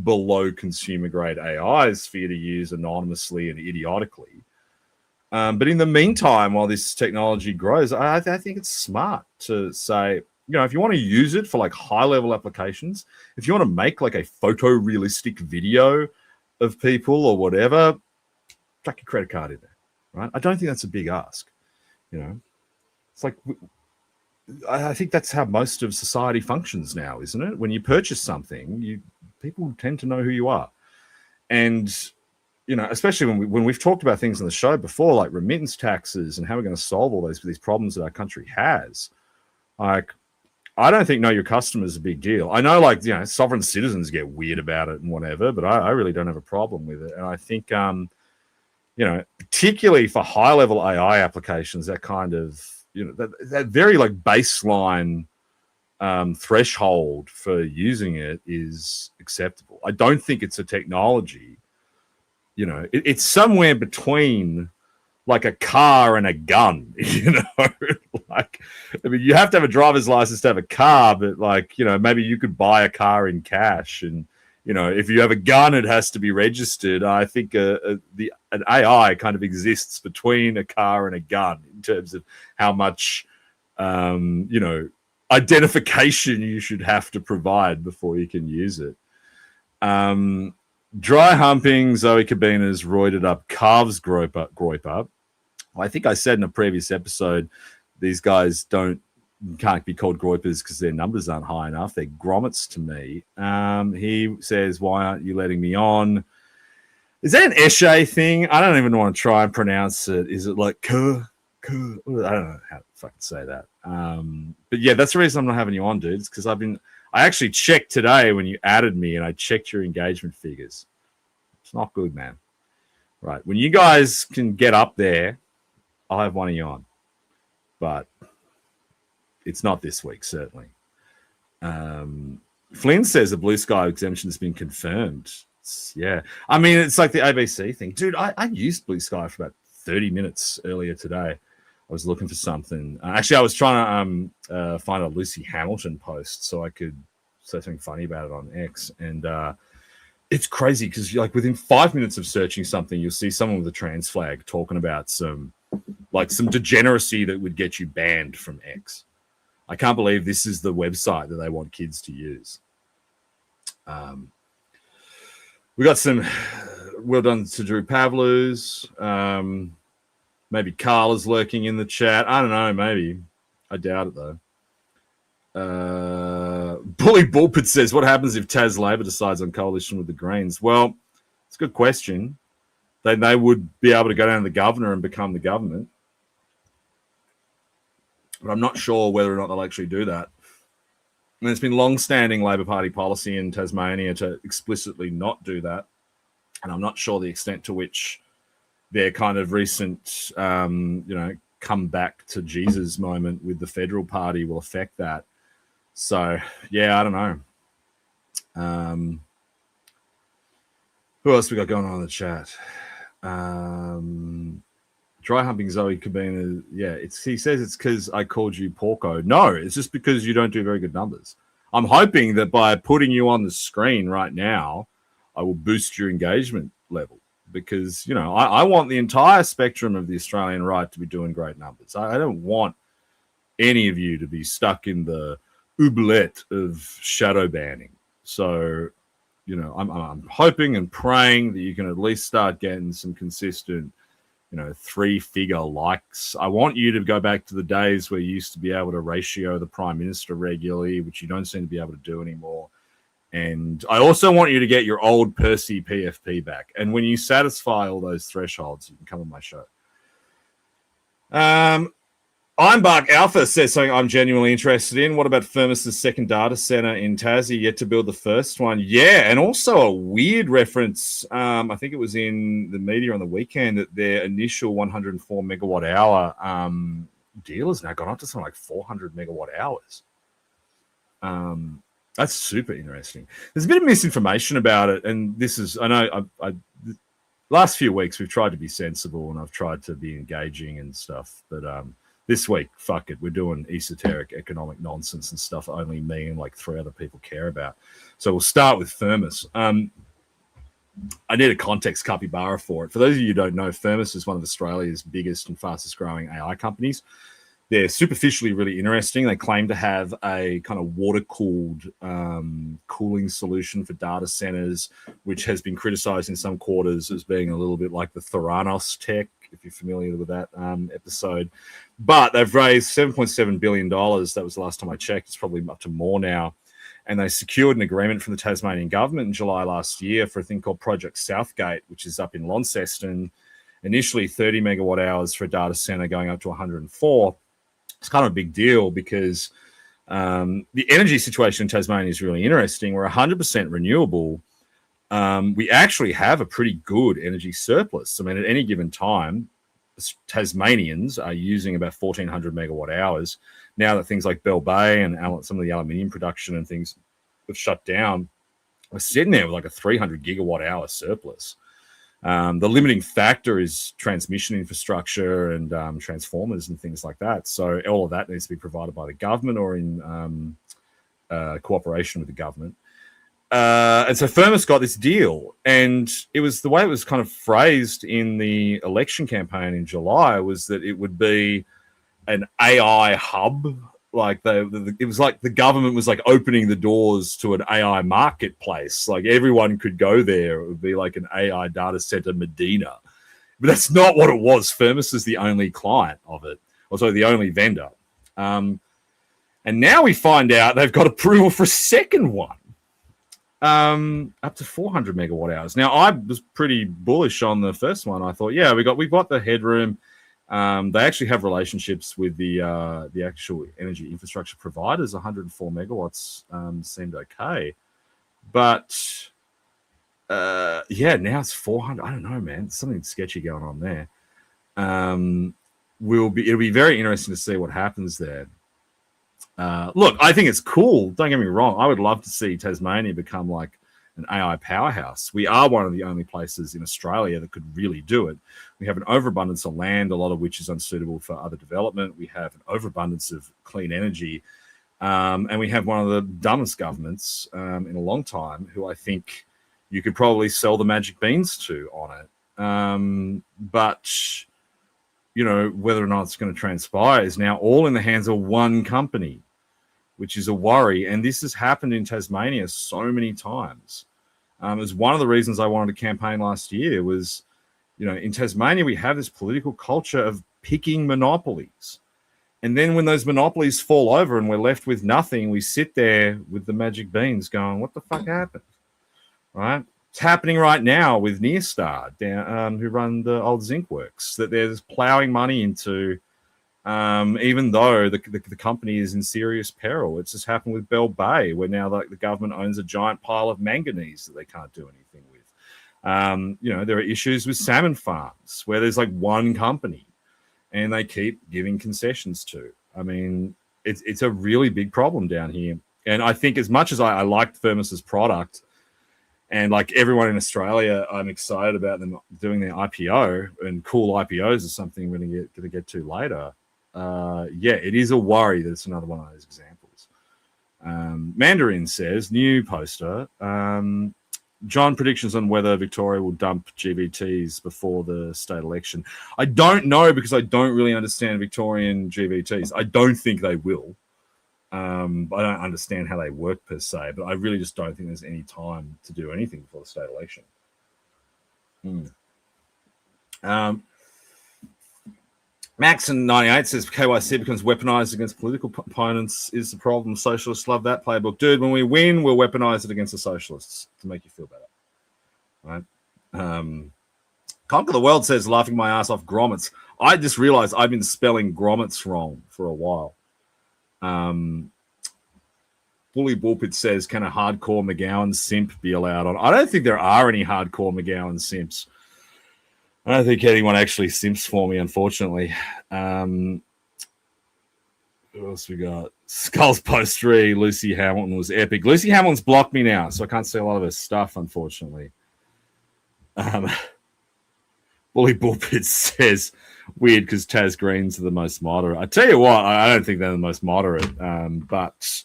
below consumer grade AIs for you to use anonymously and idiotically. But in the meantime, while this technology grows, I think it's smart to say, if you want to use it for high level applications, if you want to make a photorealistic video of people or whatever, chuck your credit card in there, right? I don't think that's a big ask. It's I think that's how most of society functions now, isn't it? When you purchase something, people tend to know who you are. And especially when we've talked about things on the show before, like remittance taxes and how we're going to solve all these problems that our country has. Like, I don't think know your customer is a big deal. I know, like, sovereign citizens get weird about it and whatever, but I really don't have a problem with it. And I think, particularly for high level AI applications, that kind of, that very like baseline threshold for using it is acceptable. I don't think it's a technology. It's somewhere between like a car and a gun, like, I mean, you have to have a driver's license to have a car, but like, maybe you could buy a car in cash, and if you have a gun, it has to be registered. I think an AI kind of exists between a car and a gun in terms of how much, identification you should have to provide before you can use it. Dry humping, Zoe Cabina's roided up calves grope up. Well, I think I said in a previous episode, these guys can't be called groipers because their numbers aren't high enough. They're grommets to me. He says, why aren't you letting me on? Is that an Eshe thing? I don't even want to try and pronounce it. Is it like I don't know how to fucking say that. But yeah, that's the reason I'm not having you on, dudes, because I actually checked today when you added me, and I checked your engagement figures. It's not good, man. Right. When you guys can get up there, I'll have one of you on. But it's not this week, certainly. Flynn says the Blue Sky exemption has been confirmed. Yeah. I mean, it's like the ABC thing. Dude, I used Blue Sky for about 30 minutes earlier today. I was looking for something. Actually, I was trying to find a Lucy Hamilton post so I could say something funny about it on X. And it's crazy because like within 5 minutes of searching something, you'll see someone with a trans flag talking about some degeneracy that would get you banned from X. I can't believe this is the website that they want kids to use. We got some well done to Drew Pavlus. Maybe Carl is lurking in the chat. I don't know, maybe. I doubt it, though. Bully Bullpit says, what happens if Tas Labor decides on coalition with the Greens? Well, it's a good question. They would be able to go down to the governor and become the government. But I'm not sure whether or not they'll actually do that. I mean, it's been long-standing Labor Party policy in Tasmania to explicitly not do that. And I'm not sure the extent to which their kind of recent, come back to Jesus moment with the federal party will affect that. So, yeah, I don't know. Who else we got going on in the chat? Dry humping Zoe Cabina. Yeah, he says it's because I called you Porco. No, it's just because you don't do very good numbers. I'm hoping that by putting you on the screen right now, I will boost your engagement level because, I want the entire spectrum of the Australian right to be doing great numbers. I don't want any of you to be stuck in the oubliette of shadow banning. So, I'm hoping and praying that you can at least start getting some consistent, 3-figure likes. I want you to go back to the days where you used to be able to ratio the Prime Minister regularly, which you don't seem to be able to do anymore. And I also want you to get your old Percy PFP back. And when you satisfy all those thresholds, you can come on my show. Ironbark Alpha says something I'm genuinely interested in. What about Firmus's second data center in Tassie, yet to build the first one? Yeah, and also a weird reference. I think it was in the media on the weekend that their initial 104 megawatt hour deal has now gone up to something like 400 megawatt hours. That's super interesting. There's a bit of misinformation about it, and this is, I know, the last few weeks we've tried to be sensible and I've tried to be engaging and stuff, but this week, fuck it, we're doing esoteric economic nonsense and stuff only me and like 3 other people care about. So we'll start with Firmus. I need a context capybara for it. For those of you who don't know, Firmus is one of Australia's biggest and fastest growing AI companies. They're superficially really interesting. They claim to have a kind of water-cooled cooling solution for data centers, which has been criticized in some quarters as being a little bit like the Theranos tech, if you're familiar with that episode. But they've raised $7.7 billion. That was the last time I checked. It's probably up to more now. and they secured an agreement from the Tasmanian government in July last year for a thing called Project Southgate, which is up in Launceston. Initially 30 megawatt hours for a data center going up to 104. It's kind of a big deal because the energy situation in Tasmania is really interesting. We're 100% renewable. We actually have a pretty good energy surplus. I mean, at any given time, Tasmanians are using about 1,400 megawatt hours. Now that things like Bell Bay and some of the aluminium production and things have shut down, we're sitting there with like a 300 gigawatt hour surplus. The limiting factor is transmission infrastructure and transformers and things like that. So all of that needs to be provided by the government or in cooperation with the government. And so Firmus got this deal, and it was the way it was kind of phrased in the election campaign in July was that it would be an AI hub. Like it was like the government was like opening the doors to an AI marketplace. Like everyone could go there. It would be like an AI data center Medina. But that's not what it was. Firmus is the only client of it, also the only vendor. And now we find out they've got approval for a second one. Up to 400 megawatt hours. Now, I was pretty bullish on the first one. I thought, yeah, we've got the headroom. They actually have relationships with the actual energy infrastructure providers. 104 megawatts seemed okay, but yeah, now it's 400. I don't know, man. There's something sketchy going on there. It'll be very interesting to see what happens there. Look, I think it's cool. Don't get me wrong. I would love to see Tasmania become like an AI powerhouse. We are one of the only places in Australia that could really do it. We have an overabundance of land, a lot of which is unsuitable for other development. We have an overabundance of clean energy. And we have one of the dumbest governments in a long time who I think you could probably sell the magic beans to on it. But you know, whether or not it's going to transpire is now all in the hands of one company, which is a worry. And this has happened in Tasmania so many times. It was one of the reasons I wanted to campaign last year was, you know, in Tasmania, we have this political culture of picking monopolies. And then when those monopolies fall over and we're left with nothing, we sit there with the magic beans going, what the fuck happened? Right? It's happening right now with Nearstar, who run the old zinc works, that they're just plowing money into, even though the company is in serious peril. It's just happened with Bell Bay, where now the government owns a giant pile of manganese that they can't do anything with. You know, there are issues with salmon farms where there's like one company and they keep giving concessions to. I mean, it's a really big problem down here. And I think as much as I liked Firmus's product, and like everyone in Australia, I'm excited about them doing their IPO, and cool IPOs is something we're going to get to later. Yeah, it is a worry that it's another one of those examples. Mandarin says, new poster, John, predictions on whether Victoria will dump GVTs before the state election. I don't know because I don't really understand Victorian GVTs. I don't think they will. I don't understand how they work per se, but I really just don't think there's any time to do anything before the state election. Maxon98 says KYC becomes weaponized against political opponents is the problem. Socialists love that playbook. Dude, when we win, we'll weaponize it against the socialists to make you feel better. Right? Conquer the World says, laughing my ass off grommets. I just realized I've been spelling grommets wrong for a while. Bully Bullpit says, can a hardcore McGowan simp be allowed on? I don't think there are any hardcore McGowan simps. I don't think anyone actually simps for me, unfortunately. Who else we got? Skulls Post 3, Lucy Hamilton was epic. Lucy Hamilton's blocked me now, so I can't see a lot of her stuff, unfortunately. Bully Bullpit says, weird because Taz Greens are the most moderate. I tell you what, I don't think they're the most moderate, but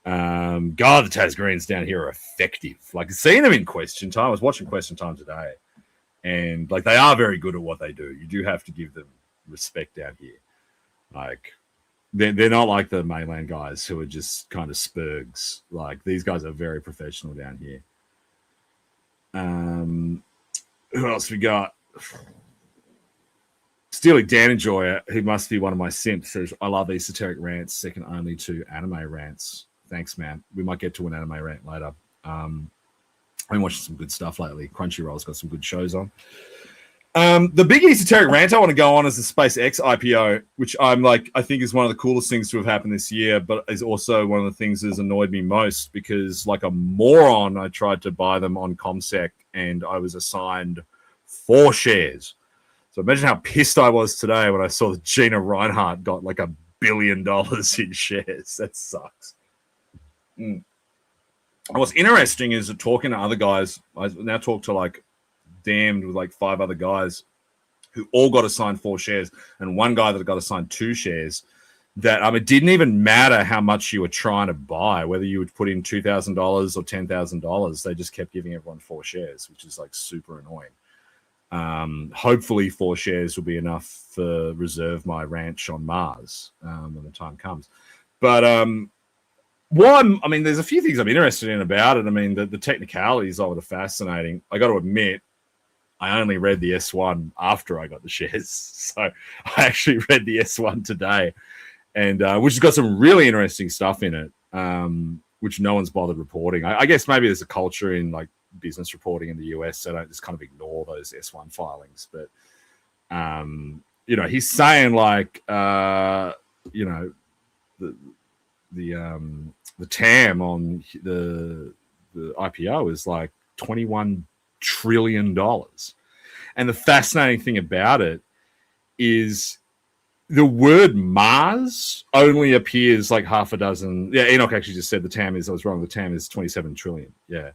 God, the Taz Greens down here are effective. Like, seeing them in Question Time, I was watching Question Time today, and like they are very good at what they do. You do have to give them respect down here. Like, they're not like the mainland guys who are just kind of spurgs. Like, these guys are very professional down here. Who else we got? Steely Danenjoy, who must be one of my simps, says, I love esoteric rants, second only to anime rants. Thanks, man. We might get to an anime rant later. I've been watching some good stuff lately. Crunchyroll's got some good shows on. The big esoteric rant I want to go on is the SpaceX IPO, which I think is one of the coolest things to have happened this year, but is also one of the things that's annoyed me most because, like a moron, I tried to buy them on ComSec and I was assigned 4 shares. So imagine how pissed I was today when I saw that Gina Reinhardt got like $1 billion in shares. That sucks. And what's interesting is that talking to other guys, I now talk to like Damned with like 5 other guys who all got assigned 4 shares and one guy that got assigned 2 shares, that it didn't even matter how much you were trying to buy, whether you would put in $2,000 or $10,000, they just kept giving everyone 4 shares, which is like super annoying. Hopefully 4 shares will be enough for reserve my ranch on Mars when the time comes. But there's a few things I'm interested in about it. The technicalities of it are fascinating. I got to admit, I only read the S1 after I got the shares. So I actually read the S1 today, and which has got some really interesting stuff in it, which no one's bothered reporting. I guess maybe there's a culture in like business reporting in the US, so don't just kind of ignore those S1 filings. But, he's saying like, the TAM on the IPO is like $21 trillion. And the fascinating thing about it is the word Mars only appears like half a dozen. Yeah, Enoch actually just said I was wrong. The TAM is 27 trillion. Yeah.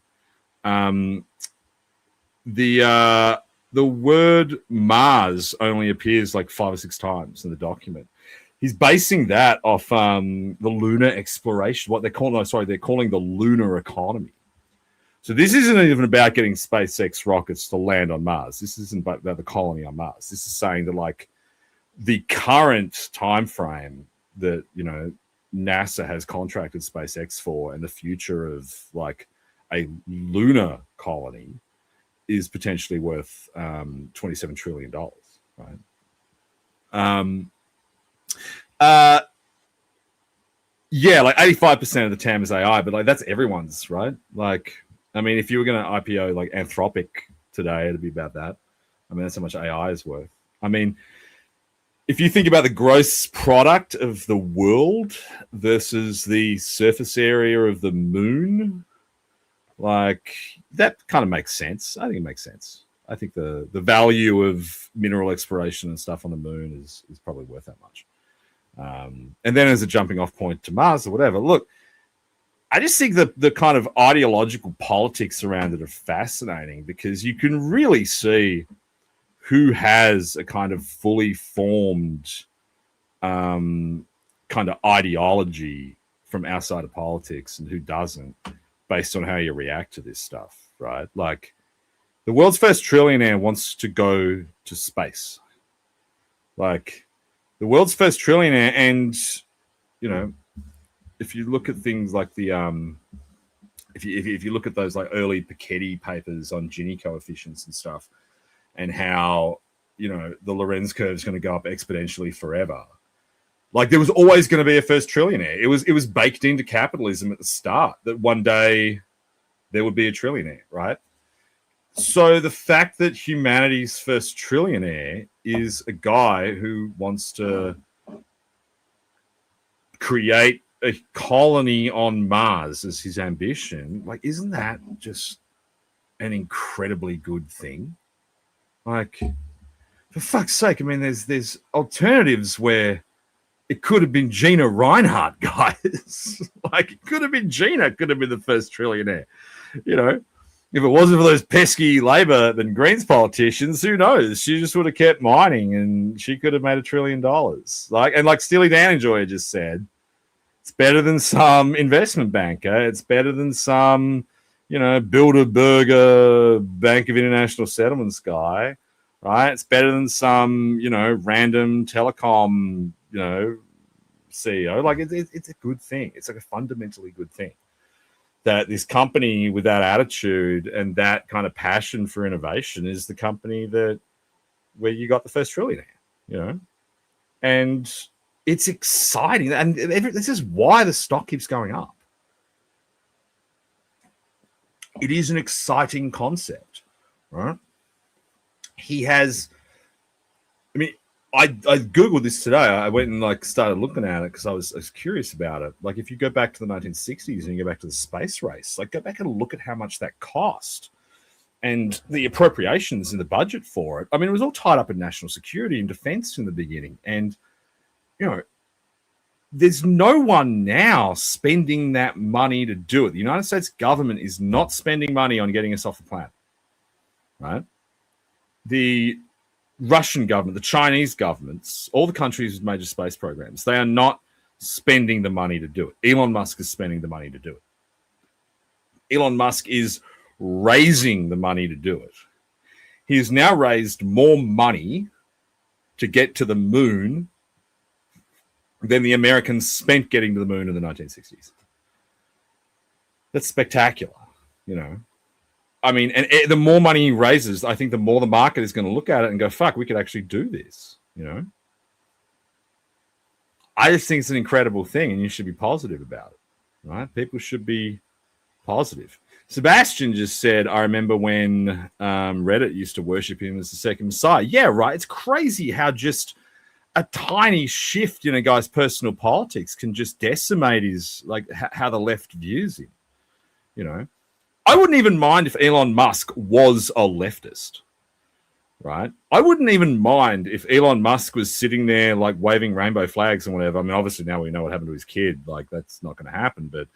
The word Mars only appears like 5 or 6 times in the document. He's basing that off the lunar exploration, they're calling the lunar economy. So this isn't even about getting SpaceX rockets to land on Mars. This isn't about the colony on Mars. This is saying that like the current time frame that NASA has contracted SpaceX for, and the future of like a lunar colony is potentially worth $27 trillion, right? Like 85% of the TAM is AI, but like that's everyone's, right? Like, if you were going to IPO like Anthropic today, it'd be about that. That's how much AI is worth. If you think about the gross product of the world versus the surface area of the moon, like that kind of makes sense. I think it makes sense. I think the value of mineral exploration and stuff on the moon is probably worth that much. And then as a jumping off point to Mars or whatever, look, I just think that the kind of ideological politics around it are fascinating because you can really see who has a kind of fully formed kind of ideology from outside of politics and who doesn't, based on how you react to this stuff, right? Like the world's first trillionaire wants to go to space. Like the world's first trillionaire, and if you look at things like the if you look at those like early Piketty papers on Gini coefficients and stuff, and how the Lorenz curve is going to go up exponentially forever. Like there was always going to be a first trillionaire. It was baked into capitalism at the start that one day there would be a trillionaire, right? So the fact that humanity's first trillionaire is a guy who wants to create a colony on Mars as his ambition, like, isn't that just an incredibly good thing? Like, for fuck's sake, there's alternatives where it could have been Gina Reinhardt, guys. Like, it could have been Gina, could have been the first trillionaire. If it wasn't for those pesky Labor and Greens politicians, who knows? She just would have kept mining and she could have made $1 trillion. Like Steely Dan Enjoyer just said, it's better than some investment banker. It's better than some, Bilderberger Bank of International Settlements guy, right? It's better than some, random telecom, CEO. Like it's a good thing. It's like a fundamentally good thing that this company with that attitude and that kind of passion for innovation is the company where you got the first trillionaire, and it's exciting. And this is why the stock keeps going up. It is an exciting concept, right? He has, I mean, I Googled this today. I went and like started looking at it because I was curious about it. Like if you go back to the 1960s and you go back to the space race, like go back and look at how much that cost and the appropriations in the budget for it. I mean, it was all tied up in national security and defense in the beginning. And, you know, there's no one now spending that money to do it. The United States government is not spending money on getting us off the planet, right? The Russian government, the Chinese governments, all the countries with major space programs, they are not spending the money to do it. Elon Musk is spending the money to do it. Elon Musk is raising the money to do it. He has now raised more money to get to the moon than the Americans spent getting to the moon in the 1960s. That's spectacular, you know. I mean, and the more money he raises, I think the more the market is going to look at it and go, fuck, we could actually do this, you know. I just think it's an incredible thing and you should be positive about it, right? People should be positive. Sebastian just said, I remember when Reddit used to worship him as the second Messiah. Yeah, right. It's crazy how just a tiny shift in a guy's personal politics can just decimate his, like, how the left views him, you know. I wouldn't even mind if Elon Musk was a leftist, right? I wouldn't even mind if Elon Musk was sitting there like waving rainbow flags and whatever. I mean, obviously now we know what happened to his kid. Like that's not going to happen, but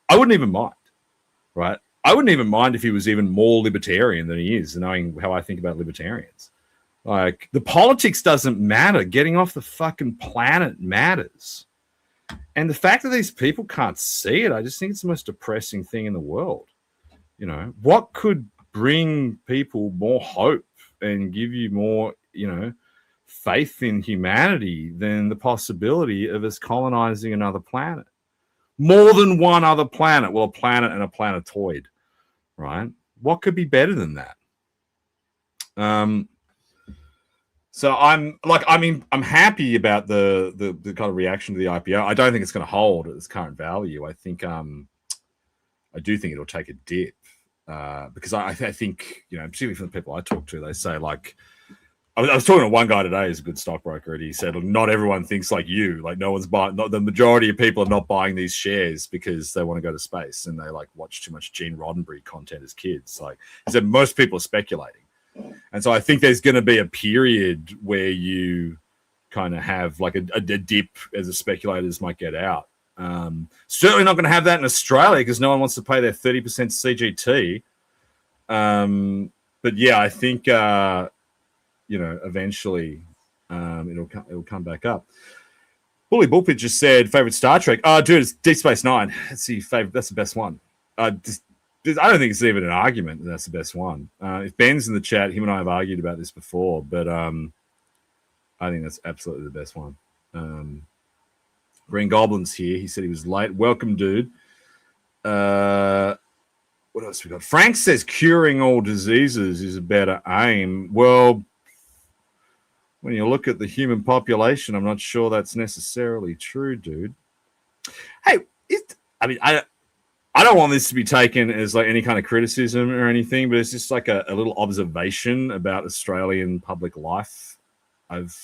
I wouldn't even mind, right? I wouldn't even mind if he was even more libertarian than he is, knowing how I think about libertarians. Like the politics doesn't matter. Getting off the fucking planet matters. And the fact that these people can't see it, I just think it's the most depressing thing in the world. You know, what could bring people more hope and give you more, you know, faith in humanity than the possibility of us colonizing another planet? More than one other planet. Well, a planet and a planetoid, right? What could be better than that? So I'm happy about the kind of reaction to the IPO. I don't think it's going to hold at its current value. I think I do think it'll take a dip. Because I think, you know, particularly from the people I talk to, they say like, I was talking to one guy today who's a good stockbroker, and he said, not everyone thinks like you. Like no one's buying, not the majority of people are not buying these shares because they want to go to space and they like watch too much Gene Roddenberry content as kids. Like he said, most people are speculating. And so I think there's going to be a period where you kind of have like a dip as the speculators might get out. Certainly not going to have that in Australia because no one wants to pay their 30% CGT. But yeah, I think you know eventually it'll come back up. Bully Bullpit just said favorite Star Trek. Oh, dude, it's Deep Space Nine. That's the favorite. That's the best one. I don't think it's even an argument that that's the best one. If Ben's in the chat, him and I have argued about this before, but I think that's absolutely the best one. Green Goblin's here. He said he was late. Welcome, dude. What else we got? Frank says curing all diseases is a better aim. Well, when you look at the human population, I'm not sure that's necessarily true, dude. Hey, I don't want this to be taken as like any kind of criticism or anything, but it's just like a little observation about Australian public life I've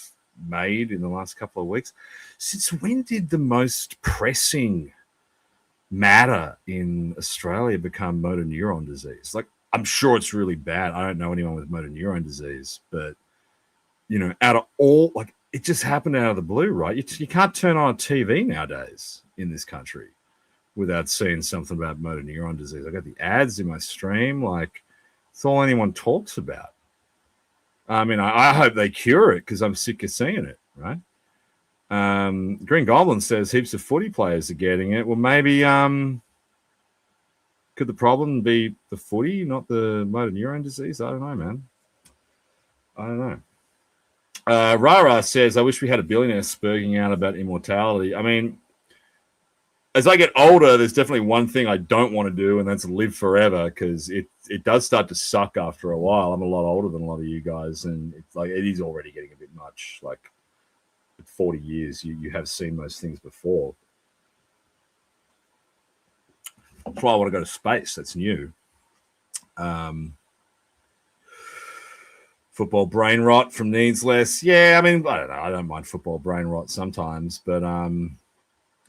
made in the last couple of weeks. Since when did the most pressing matter in Australia become motor neuron disease? Like, I'm sure it's really bad. I don't know anyone with motor neuron disease, but you know, out of all, like, it just happened out of the blue, right? You can't turn on a TV nowadays in this country without seeing something about motor neuron disease. I got the ads in my stream. Like, it's all anyone talks about. I mean, I hope they cure it because I'm sick of seeing it, right? Green Goblin says heaps of footy players are getting it. Well, maybe could the problem be the footy, not the motor neuron disease? I don't know, man. I don't know. Rara says, I wish we had a billionaire spurging out about immortality. I mean, as I get older, there's definitely one thing I don't want to do, and that's live forever, because it does start to suck after a while. I'm a lot older than a lot of you guys, and it's like it is already getting a bit much. Like, at 40 years, you have seen those things before. That's why I want to go to space. That's new. Football brain rot from Needs Less. Yeah, I mean, I don't know. I don't mind football brain rot sometimes, but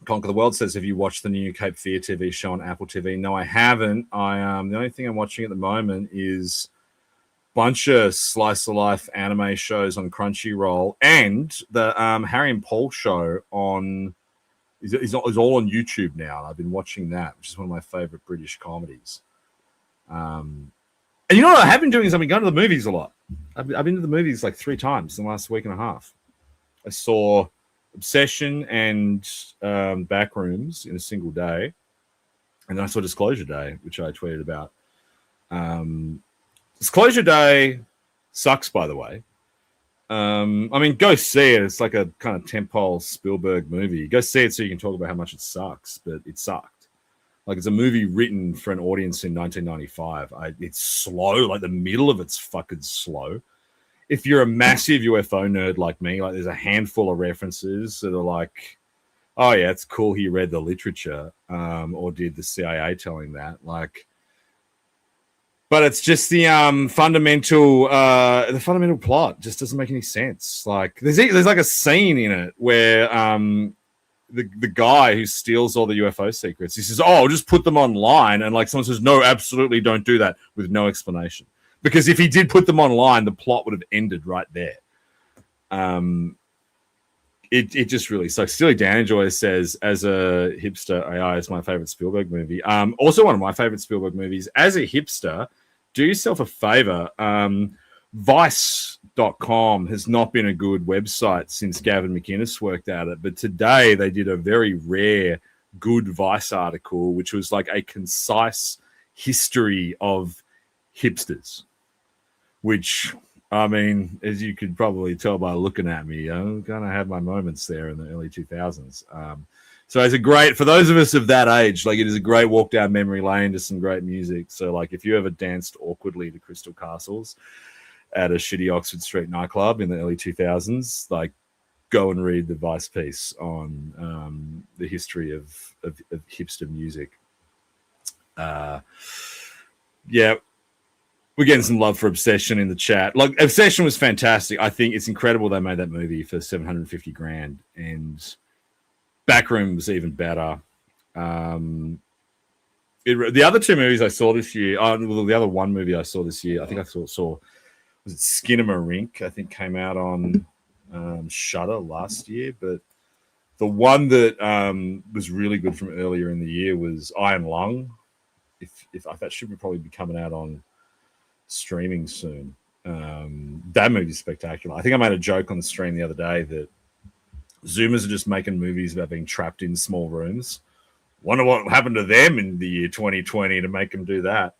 Conquer the World says, have you watched the new Cape Fear TV show on Apple TV? No, I haven't. The only thing I'm watching at the moment is a bunch of slice of life anime shows on Crunchyroll, and the Harry and Paul show on is all on YouTube now. I've been watching that, which is one of my favorite British comedies. And you know what I have been doing is I've been going to the movies a lot. I've been to the movies like 3 times in the last week and a half. I saw Obsession and Backrooms in a single day. And then I saw Disclosure Day, which I tweeted about. Disclosure Day sucks, by the way. I mean, go see it. It's like a kind of tentpole Spielberg movie. Go see it so you can talk about how much it sucks, but it sucked. Like, it's a movie written for an audience in 1995. It's slow. Like, the middle of it's fucking slow. If you're a massive UFO nerd like me, like, there's a handful of references that are like, oh, yeah, it's cool he read the literature, or did the CIA tell him that? Like, but it's just the fundamental plot just doesn't make any sense. Like, there's like a scene in it where the guy who steals all the UFO secrets, he says, oh, I'll just put them online. And like someone says, no, absolutely don't do that, with no explanation. Because if he did put them online, the plot would have ended right there. It just really sucks. Steely Dan Enjoy says, as a hipster, AI is my favorite Spielberg movie. Also one of my favorite Spielberg movies. As a hipster, do yourself a favor. Vice.com has not been a good website since Gavin McInnes worked at it, but today they did a very rare good Vice article, which was like a concise history of hipsters, which, I mean, as you could probably tell by looking at me, I'm going to have my moments there in the early 2000s. So it's a great, for those of us of that age, like, it is a great walk down memory lane to some great music. So like, if you ever danced awkwardly to Crystal Castles at a shitty Oxford Street nightclub in the early 2000s, like, go and read the Vice piece on the history of hipster music. Yeah, we're getting some love for Obsession in the chat. Like, Obsession was fantastic. I think it's incredible they made that movie for $750,000, and Backroom was even better. The other 2 movies I saw this year, the other one movie I saw this year, I think I saw was it Skinamarink? I think came out on Shudder last year, but the one that was really good from earlier in the year was Iron Lung. If that should probably be coming out on streaming soon. That movie's spectacular. I think I made a joke on the stream the other day that Zoomers are just making movies about being trapped in small rooms. Wonder what happened to them in the year 2020 to make them do that.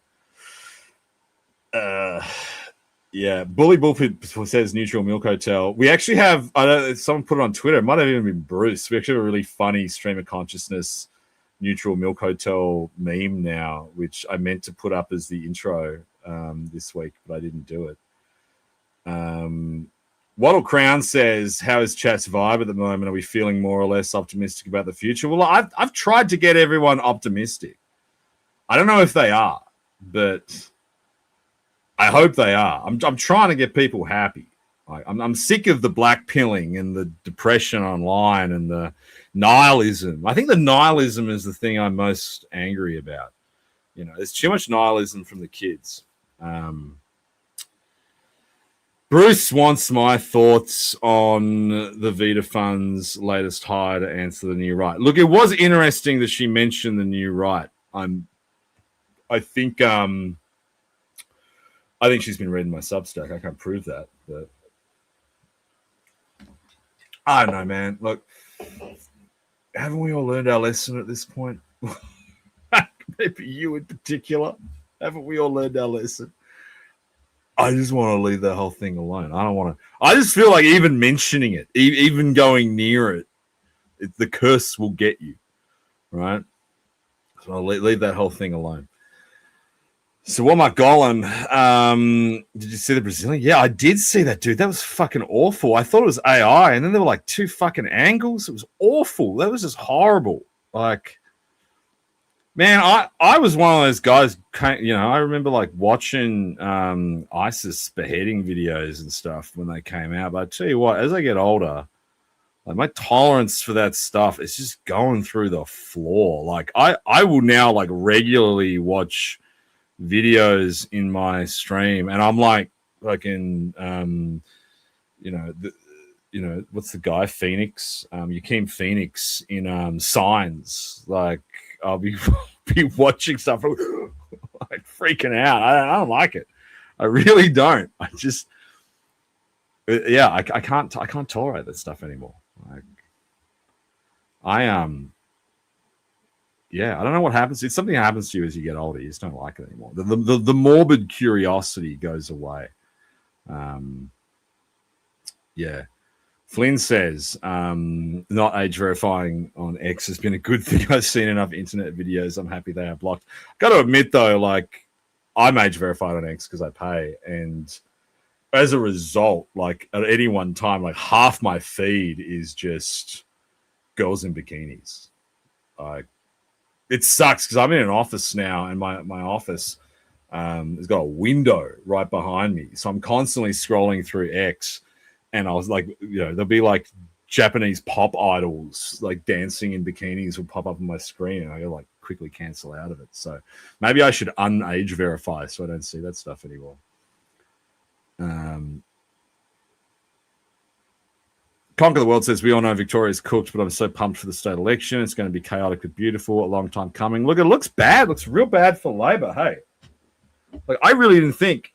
Yeah, Bully Bullpit says Neutral Milk Hotel. We actually have, I know someone put it on Twitter, it might have even been Bruce. We actually have a really funny stream of consciousness Neutral Milk Hotel meme now, which I meant to put up as the intro this week, but I didn't do it. Wattle Crown says, how is chat's vibe at the moment? Are we feeling more or less optimistic about the future? Well, I've tried to get everyone optimistic. I don't know if they are, but I hope they are. I'm trying to get people happy. Like, I'm sick of the black pilling and the depression online and the nihilism. I think the nihilism is the thing I'm most angry about. You know, there's too much nihilism from the kids. Bruce wants my thoughts on the Vita Fund's latest hire to answer the new right. Look, it was interesting that she mentioned the new right. I think she's been reading my Substack. I can't prove that, but I don't know, man. Look, haven't we all learned our lesson at this point? Maybe you in particular. Haven't we all learned our lesson? I just want to leave that whole thing alone. I don't want to. I just feel like even mentioning it, even going near it, the curse will get you, right? So I'll leave that whole thing alone. So what, my Golem? Did you see the Brazilian? Yeah, I did see that, dude. That was fucking awful. I thought it was AI, and then there were like 2 fucking angles. It was awful. That was just horrible. Like, Man, I was one of those guys, I remember like watching ISIS beheading videos and stuff when they came out. But I tell you what, as I get older, like my tolerance for that stuff is just going through the floor. Like I will now like regularly watch videos in my stream, and I'm like in what's the guy Phoenix, Joaquin Phoenix in Signs. Like I'll be be watching stuff like freaking out. I don't like it. I really don't. I just I can't tolerate that stuff anymore. Like I I don't know what happens. It's something that happens to you as you get older. You just don't like it anymore. The morbid curiosity goes away. Yeah. Flynn says, not age verifying on X has been a good thing. I've seen enough internet videos. I'm happy they are blocked. Got to admit, though, like, I'm age verified on X because I pay. And as a result, like, at any one time, like, half my feed is just girls in bikinis. Like, it sucks because I'm in an office now, and my office has got a window right behind me. So I'm constantly scrolling through X. And I was like, there'll be like Japanese pop idols like dancing in bikinis will pop up on my screen, and I gotta like quickly cancel out of it. So maybe I should unage verify so I don't see that stuff anymore. Conquer the World says, we all know Victoria's cooked, but I'm so pumped for the state election. It's going to be chaotic but beautiful. A long time coming. Look, it looks bad. It looks real bad for Labor. Hey, like I really didn't think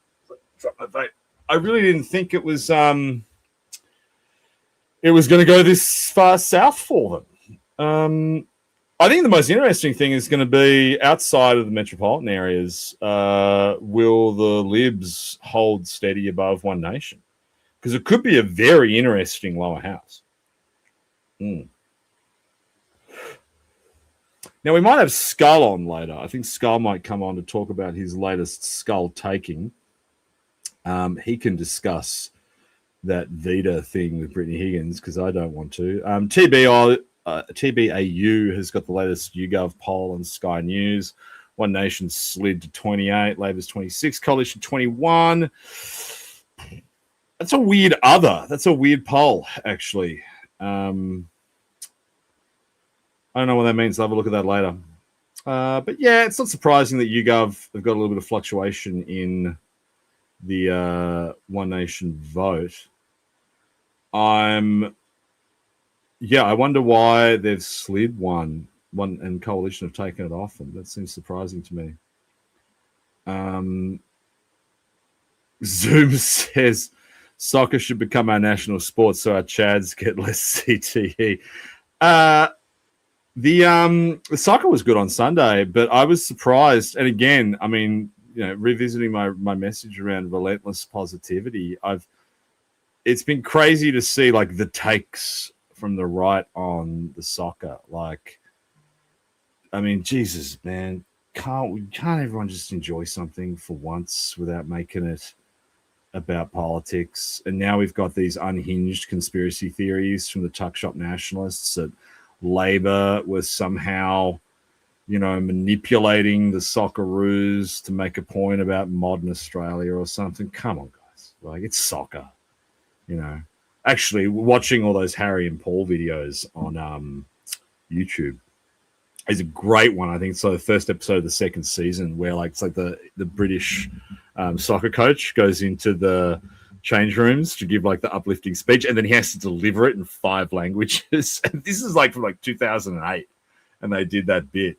it was going to go this far south for them. I think the most interesting thing is going to be outside of the metropolitan areas. Will the Libs hold steady above One Nation? Because it could be a very interesting lower house. Now, we might have Skull on later. I think Skull might come on to talk about his latest Skull taking. He can discuss that Vita thing with Brittany Higgins because I don't want to. TBAU has got the latest YouGov poll on Sky News. One Nation slid to 28, Labor's 26, Coalition 21. That's a weird That's a weird poll, actually. I don't know what that means. I'll have a look at that later. But yeah, it's not surprising that YouGov have got a little bit of fluctuation in the One Nation vote. I wonder why they've slid one and Coalition have taken it off them. That seems surprising to me. Zoom says soccer should become our national sport so our Chads get less CTE. The soccer was good on Sunday, but I was surprised. And again, I mean, revisiting my message around relentless positivity, it's been crazy to see like the takes from the right on the soccer. Like, I mean, Jesus, man, can't everyone just enjoy something for once without making it about politics? And now we've got these unhinged conspiracy theories from the tuck shop nationalists that Labor was somehow, manipulating the Socceroos to make a point about modern Australia or something. Come on, guys. Like, it's soccer. Actually watching all those Harry and Paul videos on YouTube is a great one. I think it's the first episode of the second season where it's like the British soccer coach goes into the change rooms to give like the uplifting speech, and then he has to deliver it in 5 languages. And this is like from 2008, and they did that bit.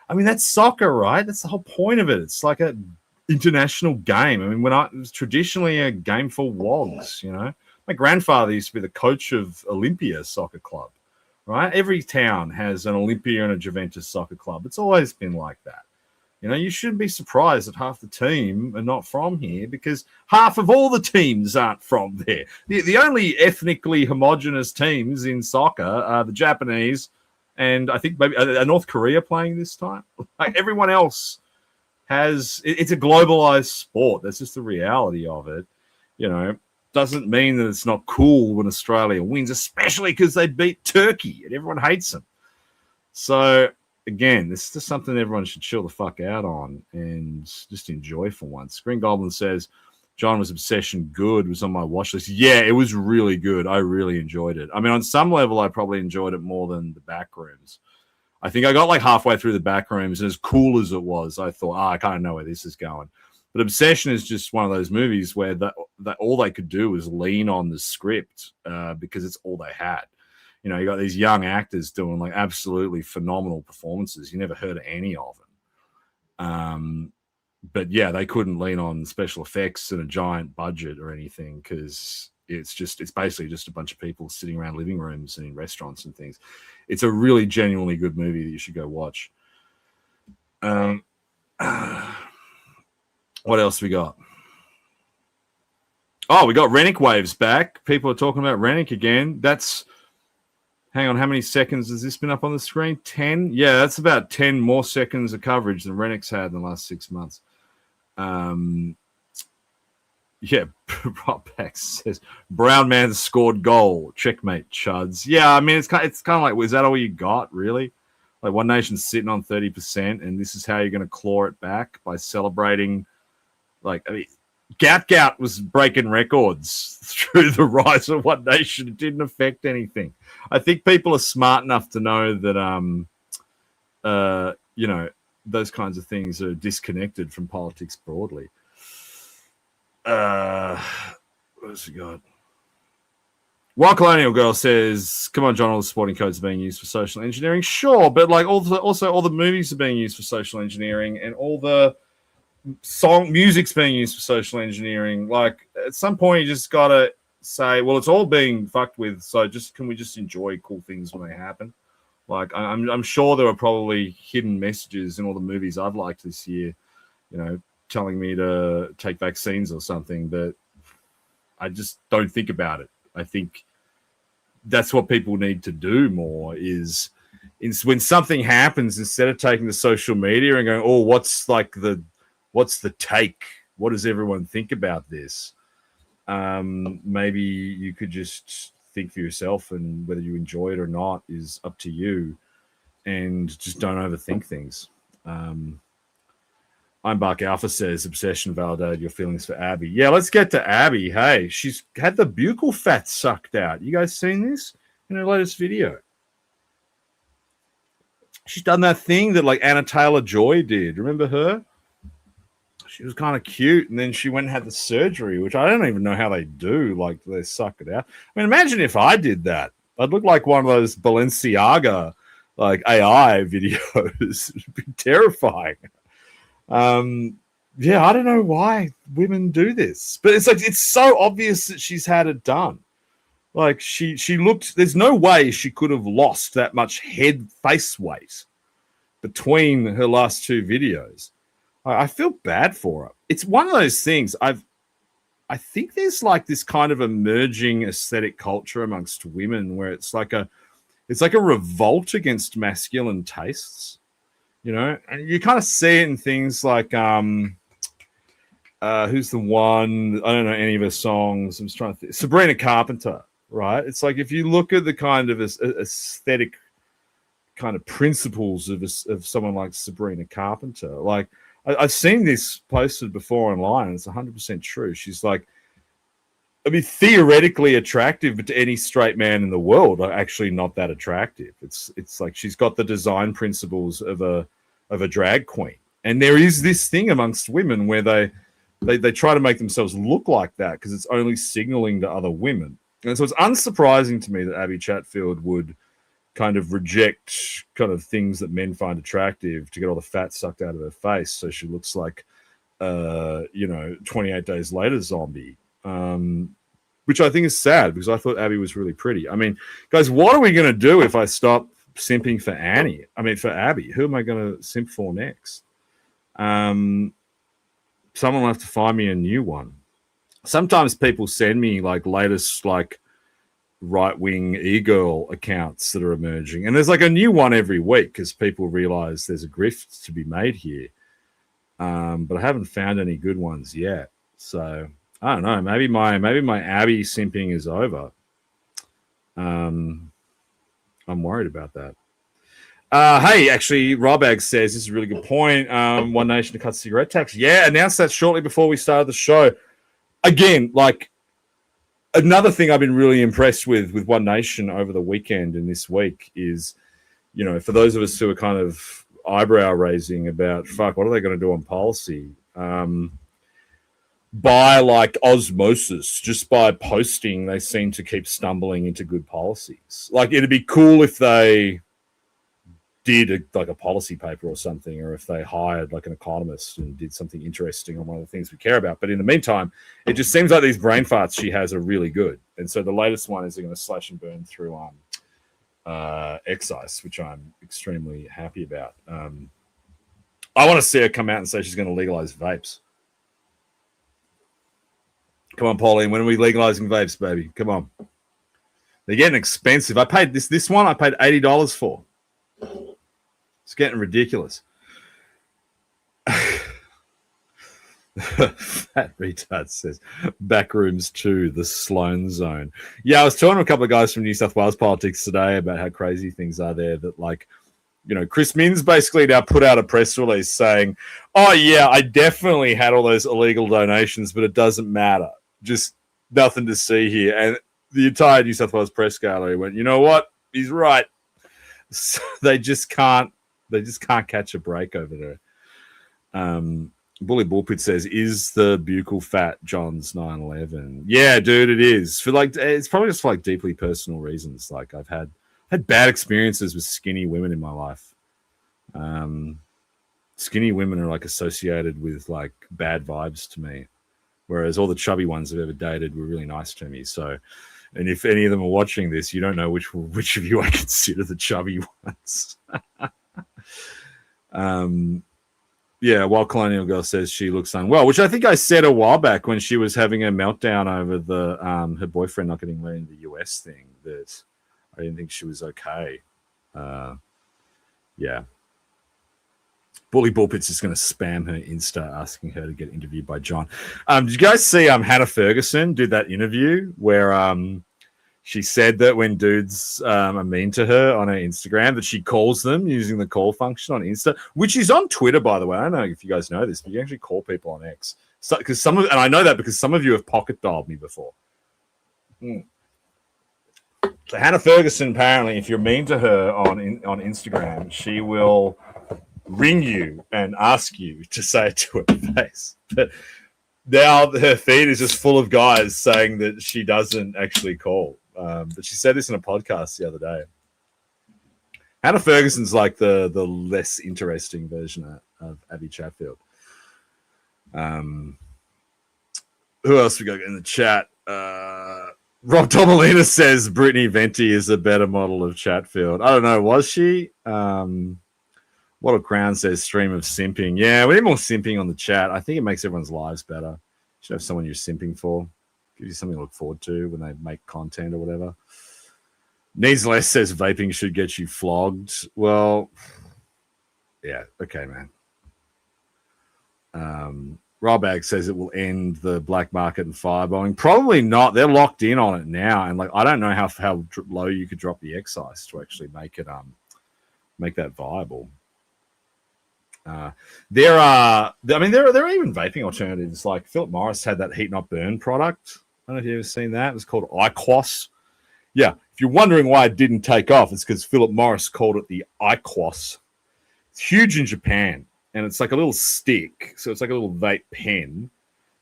I mean, that's soccer, right? That's the whole point of it. It's like an international game. I mean, it was traditionally a game for wogs, My grandfather used to be the coach of Olympia Soccer Club, right? Every town has an Olympia and a Juventus Soccer Club. It's always been like that. You shouldn't be surprised that half the team are not from here because half of all the teams aren't from there. The only ethnically homogenous teams in soccer are the Japanese, and I think maybe North Korea playing this time. Like everyone else it's a globalized sport. That's just the reality of it. Doesn't mean that it's not cool when Australia wins, especially because they beat Turkey and everyone hates them. So, again, this is just something everyone should chill the fuck out on and just enjoy for once. Green Goblin says, John, was Obsession good? Was on my watch list. Yeah, it was really good. I really enjoyed it. I mean, on some level, I probably enjoyed it more than the Backrooms. I think I got like halfway through the Backrooms, and as cool as it was, I thought, I kind of know where this is going. But Obsession is just one of those movies where that all they could do was lean on the script because it's all they had. You know, you got these young actors doing like absolutely phenomenal performances. You never heard of any of them. But yeah, they couldn't lean on special effects and a giant budget or anything because it's basically just a bunch of people sitting around living rooms and in restaurants and things. It's a really genuinely good movie that you should go watch. What else we got? Oh, we got Rennick Waves back. People are talking about Rennick again. Hang on, how many seconds has this been up on the screen? 10? Yeah, that's about 10 more seconds of coverage than Rennick's had in the last 6 months. Yeah, Rob Pax says, Brown man scored goal. Checkmate, chuds. Yeah, I mean, it's kind of like, is that all you got, really? Like, One Nation's sitting on 30%, and this is how you're going to claw it back by celebrating. Like, I mean, Gout was breaking records through the rise of One Nation. It didn't affect anything. I think people are smart enough to know that, you know, those kinds of things are disconnected from politics broadly. What else we got? While Colonial Girl says, come on, John, all the sporting codes are being used for social engineering. Sure, but like also all the movies are being used for social engineering and all the music's being used for social engineering. Like at some point you just gotta say, well, it's all being fucked with, so can we just enjoy cool things when they happen? Like I'm sure there are probably hidden messages in all the movies I've liked this year, you know, telling me to take vaccines or something, but I just don't think about it. I think that's what people need to do more is when something happens, instead of taking the social media and going, oh, what's the take? What does everyone think about this? Maybe you could just think for yourself, and whether you enjoy it or not is up to you, and just don't overthink things. I'm Bark Alpha says, Obsession validated your feelings for Abby. Yeah, let's get to Abby. Hey, she's had the buccal fat sucked out. You guys seen this in her latest video? She's done that thing that like Anna Taylor-Joy did. Remember her? She was kind of cute, and then she went and had the surgery, which I don't even know how they do. Like, they suck it out. I mean, imagine if I did that. I'd look like one of those Balenciaga, like, AI videos. It'd be terrifying. Yeah, I don't know why women do this. But it's like, it's so obvious that she's had it done. Like, she looked, there's no way she could have lost that much face weight between her last two videos. I feel bad for her. It's one of those things. I think there's like this kind of emerging aesthetic culture amongst women where it's like a revolt against masculine tastes, you know, and you kind of see it in things like who's the one? I don't know any of her songs. I'm just trying to think. Sabrina Carpenter, right? It's like if you look at the kind of aesthetic kind of principles of someone like Sabrina Carpenter, like. I've seen this posted before online, and it's 100% true. She's like, I mean, theoretically attractive, but to any straight man in the world, are actually not that attractive. It's like she's got the design principles of a drag queen, and there is this thing amongst women where they try to make themselves look like that because it's only signaling to other women, and so it's unsurprising to me that Abby Chatfield would kind of reject kind of things that men find attractive to get all the fat sucked out of her face, so she looks like 28 Days Later zombie, which I think is sad because I thought Abby was really pretty. I mean, guys, what are we going to do if I stop simping for for Abby? Who am I going to simp for next? Someone will have to find me a new one. Sometimes people send me like latest like right-wing e-girl accounts that are emerging, and there's like a new one every week because people realize there's a grift to be made here, but I haven't found any good ones yet, so I don't know, maybe my Abby simping is over. I'm worried about that. Hey, actually, Robag says this is a really good point. One Nation to cut cigarette tax. Yeah, announced that shortly before we started the show. Again, like another thing I've been really impressed with One Nation over the weekend and this week is, you know, for those of us who are kind of eyebrow raising about fuck, what are they going to do on policy? By like osmosis, just by posting, they seem to keep stumbling into good policies. Like it'd be cool if they did a policy paper or something, or if they hired like an economist and did something interesting on one of the things we care about. But in the meantime, it just seems like these brain farts she has are really good. And so the latest one is they're going to slash and burn through excise, which I'm extremely happy about. I want to see her come out and say she's going to legalize vapes. Come on, Pauline, when are we legalizing vapes, baby? Come on. They're getting expensive. I paid this one I paid $80 for. It's getting ridiculous. Fat retard says Backrooms 2, the Sloan Zone. Yeah, I was talking to a couple of guys from New South Wales politics today about how crazy things are there. That, like, you know, Chris Minns basically now put out a press release saying, oh yeah, I definitely had all those illegal donations, but it doesn't matter. Just nothing to see here. And the entire New South Wales press gallery went, you know what? He's right. So they just can't catch a break over there. Bully Bullpit says, is the buccal fat John's 9/11? Yeah, dude, it is. For like, it's probably just for like deeply personal reasons. Like I've had bad experiences with skinny women in my life. Skinny women are like associated with like bad vibes to me, whereas all the chubby ones I've ever dated were really nice to me. So, and if any of them are watching this, you don't know which of you I consider the chubby ones. Yeah, while Colonial Girl says she looks unwell, which I think I said a while back when she was having a meltdown over the her boyfriend not getting let in the US thing, that I didn't think she was okay. Yeah. Bully Bullpit's just going to spam her Insta asking her to get interviewed by John. Did you guys see Hannah Ferguson did that interview where she said that when dudes are mean to her on her Instagram, that she calls them using the call function on Insta, which is on Twitter, by the way. I don't know if you guys know this, but you actually call people on X. So, and I know that because some of you have pocket dialed me before. So Hannah Ferguson, apparently, if you're mean to her on Instagram, she will ring you and ask you to say it to her face. But now her feed is just full of guys saying that she doesn't actually call. But she said this in a podcast the other day. Hannah Ferguson's like the less interesting version of Abby Chatfield. Who else we got in the chat? Rob Tomalina says Brittany Venti is a better model of Chatfield. I don't know. Was she? What a Crown says stream of simping. Yeah, we need more simping on the chat. I think it makes everyone's lives better. You should have someone you're simping for. Gives you something to look forward to when they make content or whatever. Needs Less says vaping should get you flogged. Well, yeah, okay, man. Robag says it will end the black market and firebombing. Probably not. They're locked in on it now, and like I don't know how low you could drop the excise to actually make it make that viable. There are even vaping alternatives. Like Philip Morris had that heat not burn product. I don't know if you've ever seen that. It was called IQOS. Yeah, if you're wondering why it didn't take off, it's because Philip Morris called it the IQOS. It's huge in Japan, and it's like a little stick. So it's like a little vape pen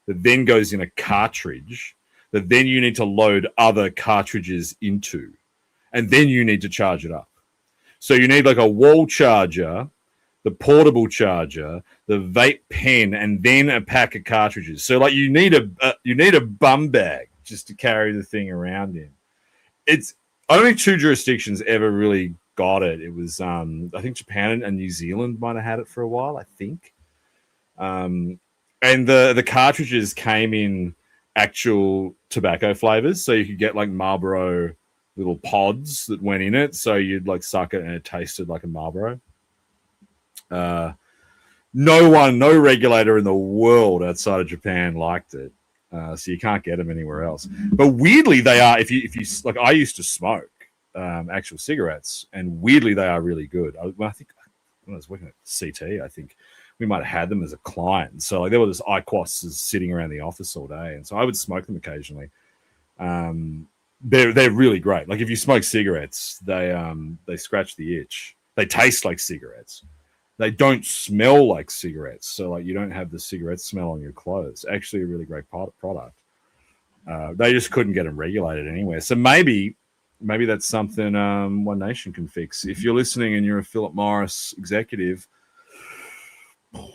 that then goes in a cartridge that then you need to load other cartridges into, and then you need to charge it up. So you need like a wall charger, the portable charger, the vape pen, and then a pack of cartridges. So like you need a bum bag just to carry the thing around in. It's only 2 jurisdictions ever really got it. It was I think Japan and New Zealand might have had it for a while, I think. And the cartridges came in actual tobacco flavors, so you could get like Marlboro little pods that went in it, so you'd like suck it and it tasted like a Marlboro. No regulator in the world outside of Japan liked it, so you can't get them anywhere else. But weirdly, they are. If you like, I used to smoke, actual cigarettes, and weirdly, they are really good. I think when I was working at CT, I think we might have had them as a client. So like there were just IQOS sitting around the office all day, and so I would smoke them occasionally. They're really great. Like if you smoke cigarettes, they scratch the itch. They taste like cigarettes. They don't smell like cigarettes, so like you don't have the cigarette smell on your clothes. Actually, a really great product. They just couldn't get them regulated anywhere. So maybe that's something One Nation can fix. If you're listening and you're a Philip Morris executive,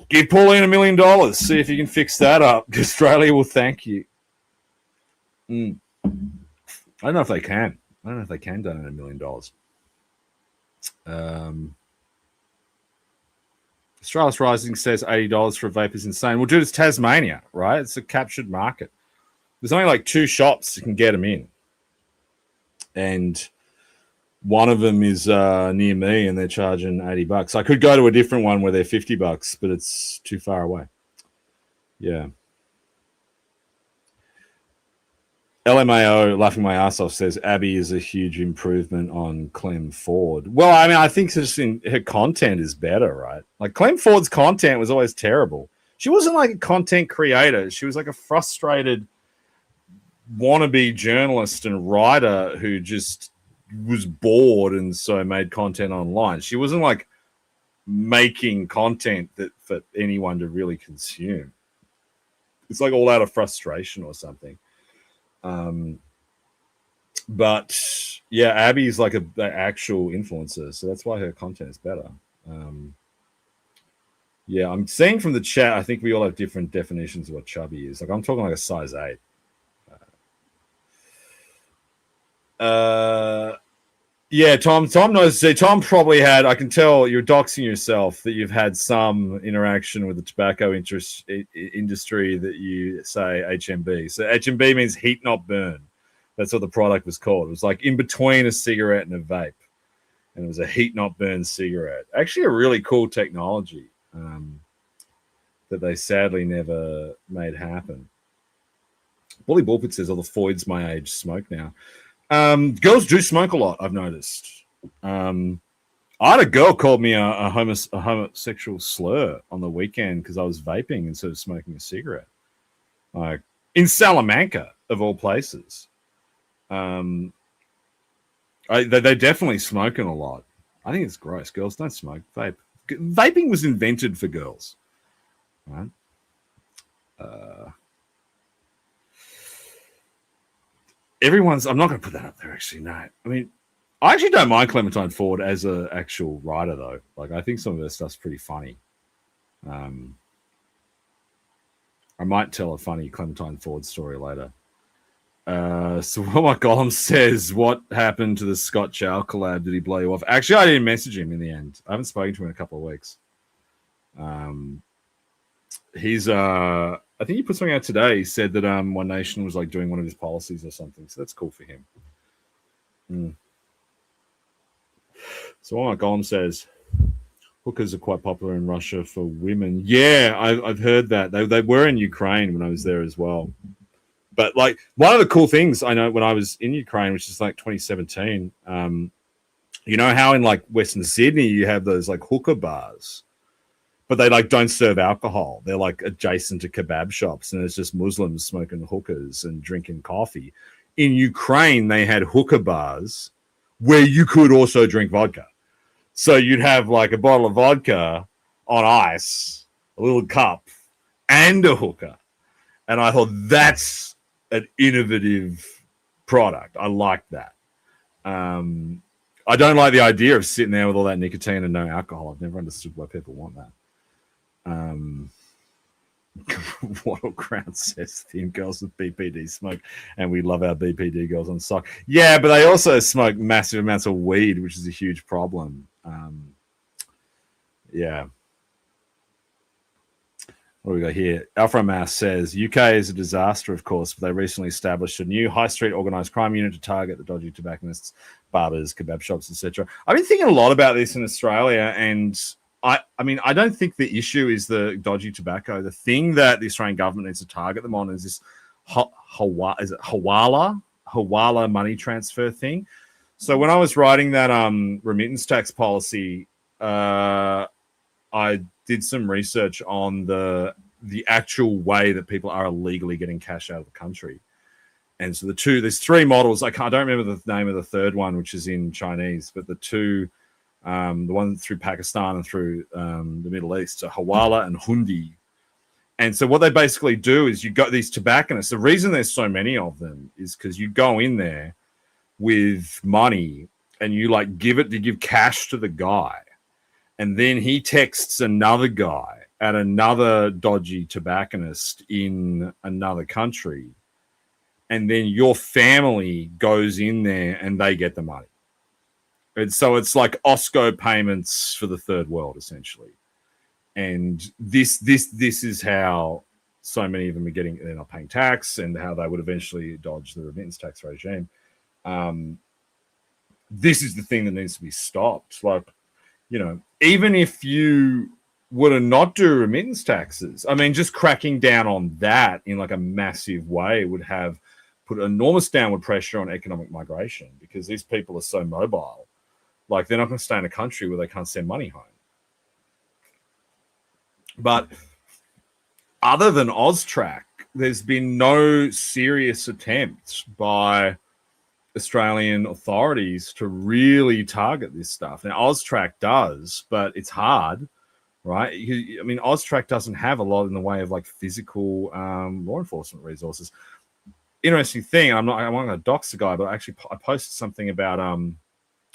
give Pauline $1 million. See if you can fix that up. Australia will thank you. I don't know if they can. I don't know if they can donate $1 million. Australia's Rising says $80 for a vape is insane. Well, dude, it's Tasmania, right? It's a captured market. There's only like 2 shops that can get them in. And one of them is near me, and they're charging $80. I could go to a different one where they're $50, but it's too far away. Yeah. LMAO, laughing my ass off, says Abby is a huge improvement on Clem Ford. Well, I mean, I think just her content is better, right? Like Clem Ford's content was always terrible. She wasn't like a content creator. She was like a frustrated wannabe journalist and writer who just was bored and so made content online. She wasn't like making content that for anyone to really consume. It's like all out of frustration or something. But yeah, Abby's like an actual influencer, so that's why her content is better. Yeah, I'm seeing from the chat, I think we all have different definitions of what chubby is. Like I'm talking like a size 8. Yeah, Tom knows. Tom probably had. I can tell you're doxing yourself that you've had some interaction with the tobacco industry that you say HMB. So HMB means heat not burn. That's what the product was called. It was like in between a cigarette and a vape, and it was a heat not burn cigarette. Actually, a really cool technology that they sadly never made happen. Bully Bullpit says, "All the Foids my age smoke now." Girls do smoke a lot, I've noticed. I had a girl called me a homosexual slur on the weekend because I was vaping instead of smoking a cigarette. Like in Salamanca, of all places. They're definitely smoking a lot. I think it's gross. Girls don't smoke. Vape. Vaping was invented for girls. Right? I'm not going to put that up there, actually. No. I mean, I actually don't mind Clementine Ford as an actual writer, though. Like, I think some of her stuff's pretty funny. I might tell a funny Clementine Ford story later. So what my column says, what happened to the Scott Chow collab? Did he blow you off? Actually, I didn't message him in the end. I haven't spoken to him in a couple of weeks. He's I think he put something out today. He said that One Nation was like doing one of his policies or something. So that's cool for him. So what my column says, hookers are quite popular in Russia for women. Yeah, I've heard that. They were in Ukraine when I was there as well. But like one of the cool things I know when I was in Ukraine, which is like 2017, you know how in like Western Sydney you have those like hooker bars, but they like don't serve alcohol. They're like adjacent to kebab shops, and it's just Muslims smoking hookahs and drinking coffee. In Ukraine, they had hookah bars where you could also drink vodka. So you'd have like a bottle of vodka on ice, a little cup, and a hookah. And I thought that's an innovative product. I like that. I don't like the idea of sitting there with all that nicotine and no alcohol. I've never understood why people want that. Wattle Crown says thin girls with BPD smoke, and we love our BPD girls on sock. Yeah, but they also smoke massive amounts of weed, which is a huge problem. Yeah. What do we got here? Alpha Mass says UK is a disaster, of course, but they recently established a new high street organized crime unit to target the dodgy tobacconists, barbers, kebab shops, etc. I've been thinking a lot about this in Australia, and I mean, I don't think the issue is the dodgy tobacco. The thing that the Australian government needs to target them on is this Hawala money transfer thing. So when I was writing that remittance tax policy, I did some research on the actual way that people are illegally getting cash out of the country. And so there's three models. I don't remember the name of the third one, which is in Chinese, but the two, the one through Pakistan and through the Middle East, so Hawala and Hundi. And so what they basically do is you got these tobacconists. The reason there's so many of them is because you go in there with money and you like give cash to the guy, and then he texts another guy at another dodgy tobacconist in another country, and then your family goes in there and they get the money. And so it's like OSCO payments for the third world, essentially. And this is how so many of them they're not paying tax, and how they would eventually dodge the remittance tax regime. This is the thing that needs to be stopped. Like, even if you were to not do remittance taxes, I mean, just cracking down on that in like a massive way would have put enormous downward pressure on economic migration, because these people are so mobile. Like, they're not going to stay in a country where they can't send money home. But other than AUSTRAC, there's been no serious attempt by Australian authorities to really target this stuff. Now, AUSTRAC does, but it's hard, right? I mean, AUSTRAC doesn't have a lot in the way of like physical law enforcement resources. Interesting thing, I'm not going to dox the guy, but actually I posted something about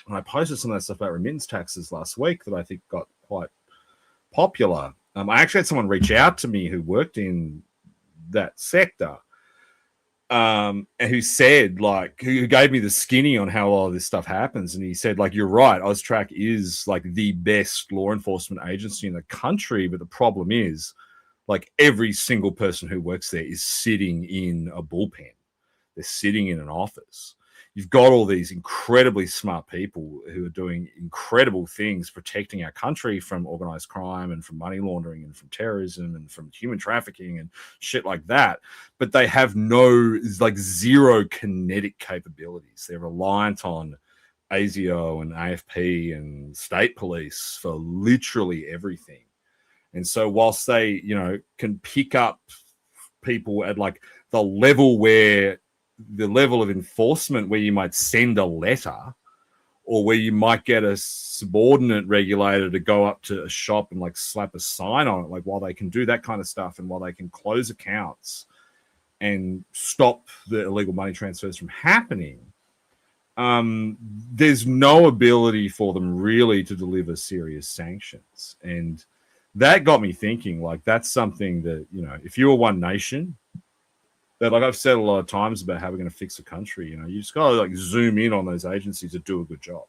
I posted some of that stuff about remittance taxes last week that I think got quite popular. I actually had someone reach out to me who worked in that sector, and who said, like, who gave me the skinny on how all of this stuff happens. And he said, like, you're right, AUSTRAC is like the best law enforcement agency in the country, but the problem is, like, every single person who works there is sitting in a bullpen. They're sitting in an office. You've got all these incredibly smart people who are doing incredible things, protecting our country from organized crime and from money laundering and from terrorism and from human trafficking and shit like that. But they have zero kinetic capabilities. They're reliant on ASIO and AFP and state police for literally everything. And so whilst they, can pick up people at like the level of enforcement where you might send a letter, or where you might get a subordinate regulator to go up to a shop and like slap a sign on it, like, while they can do that kind of stuff and while they can close accounts and stop the illegal money transfers from happening, there's no ability for them really to deliver serious sanctions. And that got me thinking, like, that's something that, if you were one nation, that, like I've said a lot of times about how we're going to fix a country, you just got to like zoom in on those agencies that do a good job,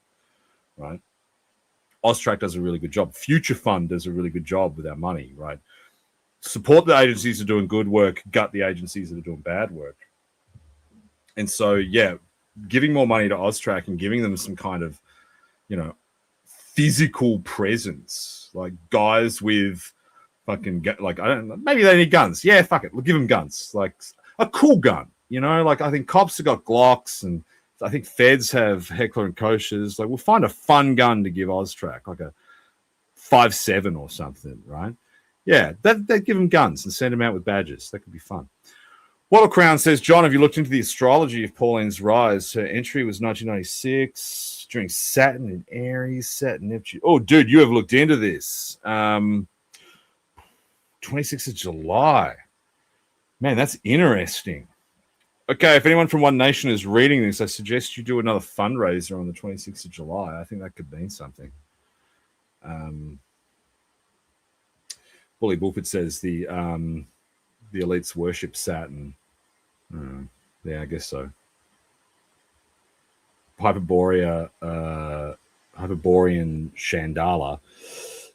right? AUSTRAC does a really good job. Future Fund does a really good job with our money, right? Support the agencies that are doing good work, gut the agencies that are doing bad work. And so, yeah, giving more money to AUSTRAC and giving them some kind of, physical presence, like guys with fucking, like, I don't know, maybe they need guns. Yeah, fuck it. We'll give them guns. Like, a cool gun, like, I think cops have got Glocks, and I think feds have Heckler and Kochers. Like, we'll find a fun gun to give AUSTRAC, like a 5.7 or something, right? Yeah, they'd give them guns and send them out with badges. That could be fun. Wattle Crown says, John, have you looked into the astrology of Pauline's rise? Her entry was 1996 during Saturn in Aries, Saturn, Neptune. Oh, dude, you have looked into this. 26th of July. Man, that's interesting. Okay, if anyone from One Nation is reading this, I suggest you do another fundraiser on the 26th of July. I think that could mean something. Bully Bulpit says the elites worship Saturn. Yeah, I guess so. Hyperborean Chandala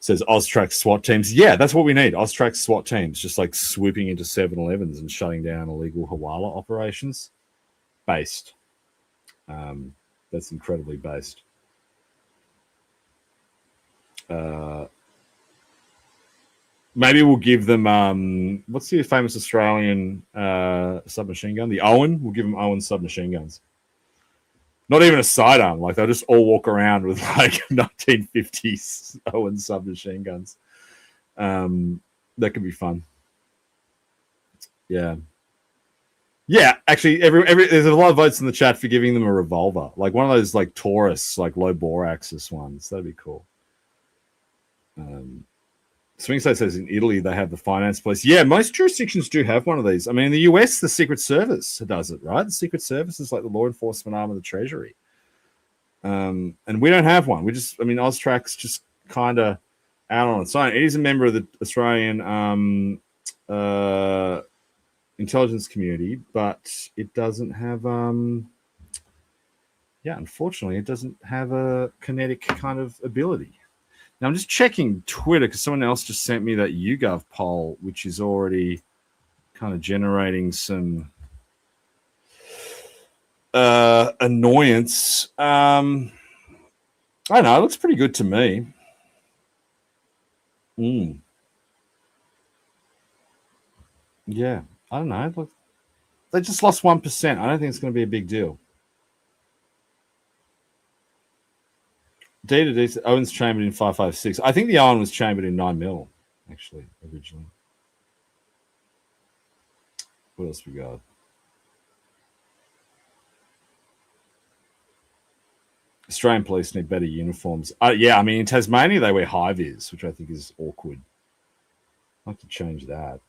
says AUSTRAC SWAT teams. Yeah, that's what we need. AUSTRAC SWAT teams, just like swooping into 7-Elevens and shutting down illegal Hawala operations. Based. That's incredibly based. Maybe we'll give them, what's the famous Australian submachine gun? The Owen. We'll give them Owen submachine guns. Not even a sidearm. Like they'll just all walk around with like 1950s Owen submachine guns. That could be fun. Yeah. Yeah, actually, every there's a lot of votes in the chat for giving them a revolver, like one of those like Taurus, like low bore axis ones. That'd be cool. Swing State says in Italy they have the finance police. Yeah, most jurisdictions do have one of these. I mean, in the US, the Secret Service does it, right? The Secret Service is like the law enforcement arm of the Treasury. And we don't have one. Austrac's just kind of out on its own. It is a member of the Australian intelligence community, but it doesn't have unfortunately it doesn't have a kinetic kind of ability. Now I'm just checking Twitter because someone else just sent me that YouGov poll, which is already kind of generating some annoyance. I don't know, it looks pretty good to me. Yeah, I don't know. Look, they just lost 1%. I don't think it's going to be a big deal. D Owen's chambered in 5.56. I think the Owen was chambered in 9mm, actually, originally. What else we got? Australian police need better uniforms. Yeah, I mean, in Tasmania, they wear high-vis, which I think is awkward. I'd like to change that.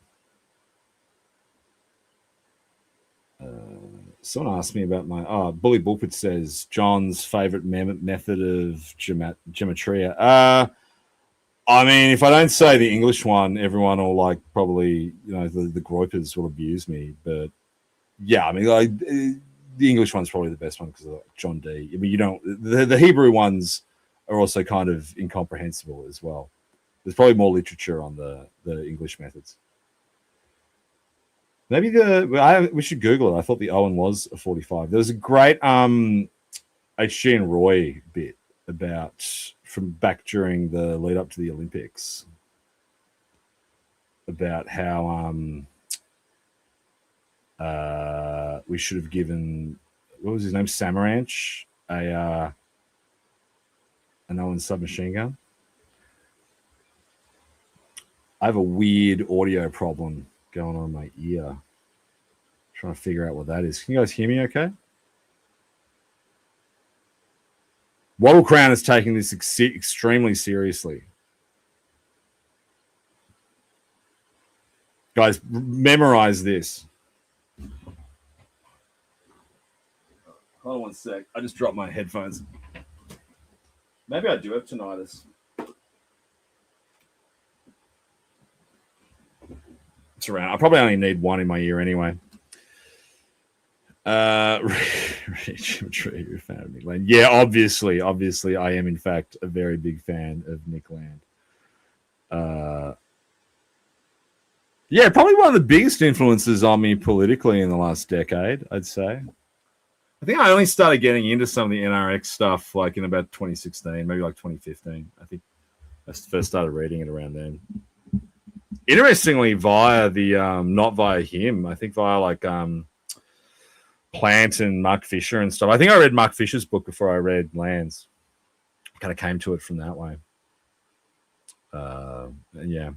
Someone asked me about my Bully Bullpit says John's favorite method of gematria. I mean, if I don't say the English one, everyone will like probably, the groypers will abuse me. But yeah, I mean, like the English one's probably the best one because of John D. I mean, the Hebrew ones are also kind of incomprehensible as well. There's probably more literature on the English methods. Maybe we should Google it. I thought the Owen was a 45. There was a great HG and Roy bit from back during the lead up to the Olympics about how we should have given, what was his name, Samaranch, an Owen submachine gun. I have a weird audio problem going on in my ear. Trying to figure out what that is. Can you guys hear me okay? Wattle Crown is taking this extremely seriously. Guys, memorize this. Hold on one sec. I just dropped my headphones. Maybe I do have tinnitus. It's around. I probably only need one in my ear anyway. You're a fan of Nick Land. Yeah, obviously, I am in fact a very big fan of Nick Land. Yeah, probably one of the biggest influences on me politically in the last decade, I'd say. I think I only started getting into some of the NRX stuff like in about 2016, maybe like 2015. I think I first started reading it around then. Interestingly, via the not via him, I think via like Plant and Mark Fisher and stuff. I think I read Mark Fisher's book before I read Land's. Kind of came to it from that way. Yeah.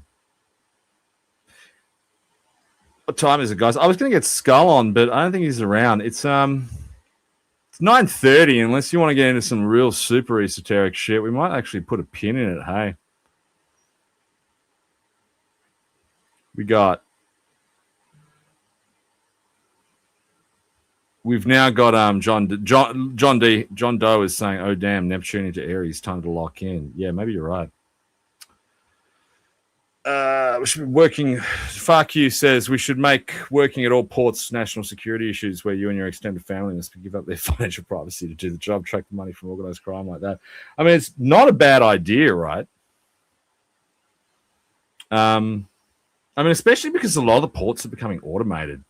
What time is it, guys? I was going to get Skull on, but I don't think he's around. It's 9:30. Unless you want to get into some real super esoteric shit, we might actually put a pin in it. Hey, we've now got John Doe is saying, "Oh damn, Neptune into Aries, time to lock in." Yeah, maybe you're right. We should be working. FARQ says we should make working at all ports national security issues where you and your extended family must give up their financial privacy to do the job, track the money from organized crime like that. I mean, it's not a bad idea, right? I mean, especially because a lot of the ports are becoming automated.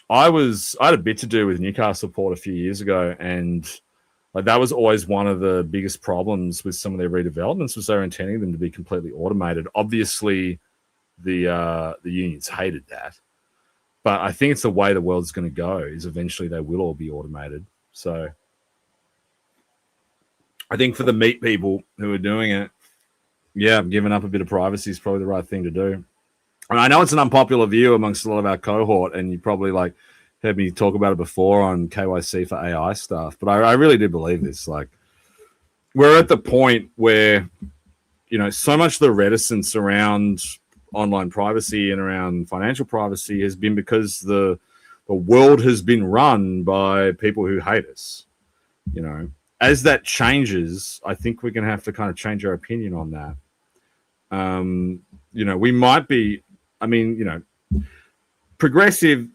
I had a bit to do with Newcastle Port a few years ago, and like that was always one of the biggest problems with some of their redevelopments was they were intending them to be completely automated. Obviously, the unions hated that, but I think it's the way the world's going to go. Is eventually they will all be automated. So, I think for the meat people who are doing it, yeah, giving up a bit of privacy is probably the right thing to do. And I know it's an unpopular view amongst a lot of our cohort, and you probably like heard me talk about it before on KYC for AI stuff, but I really do believe this. Like, we're at the point where, you know, so much of the reticence around online privacy and around financial privacy has been because the world has been run by people who hate us. You know, as that changes, I think we're going to have to kind of change our opinion on that. You know, we might be, I mean, you know, progressive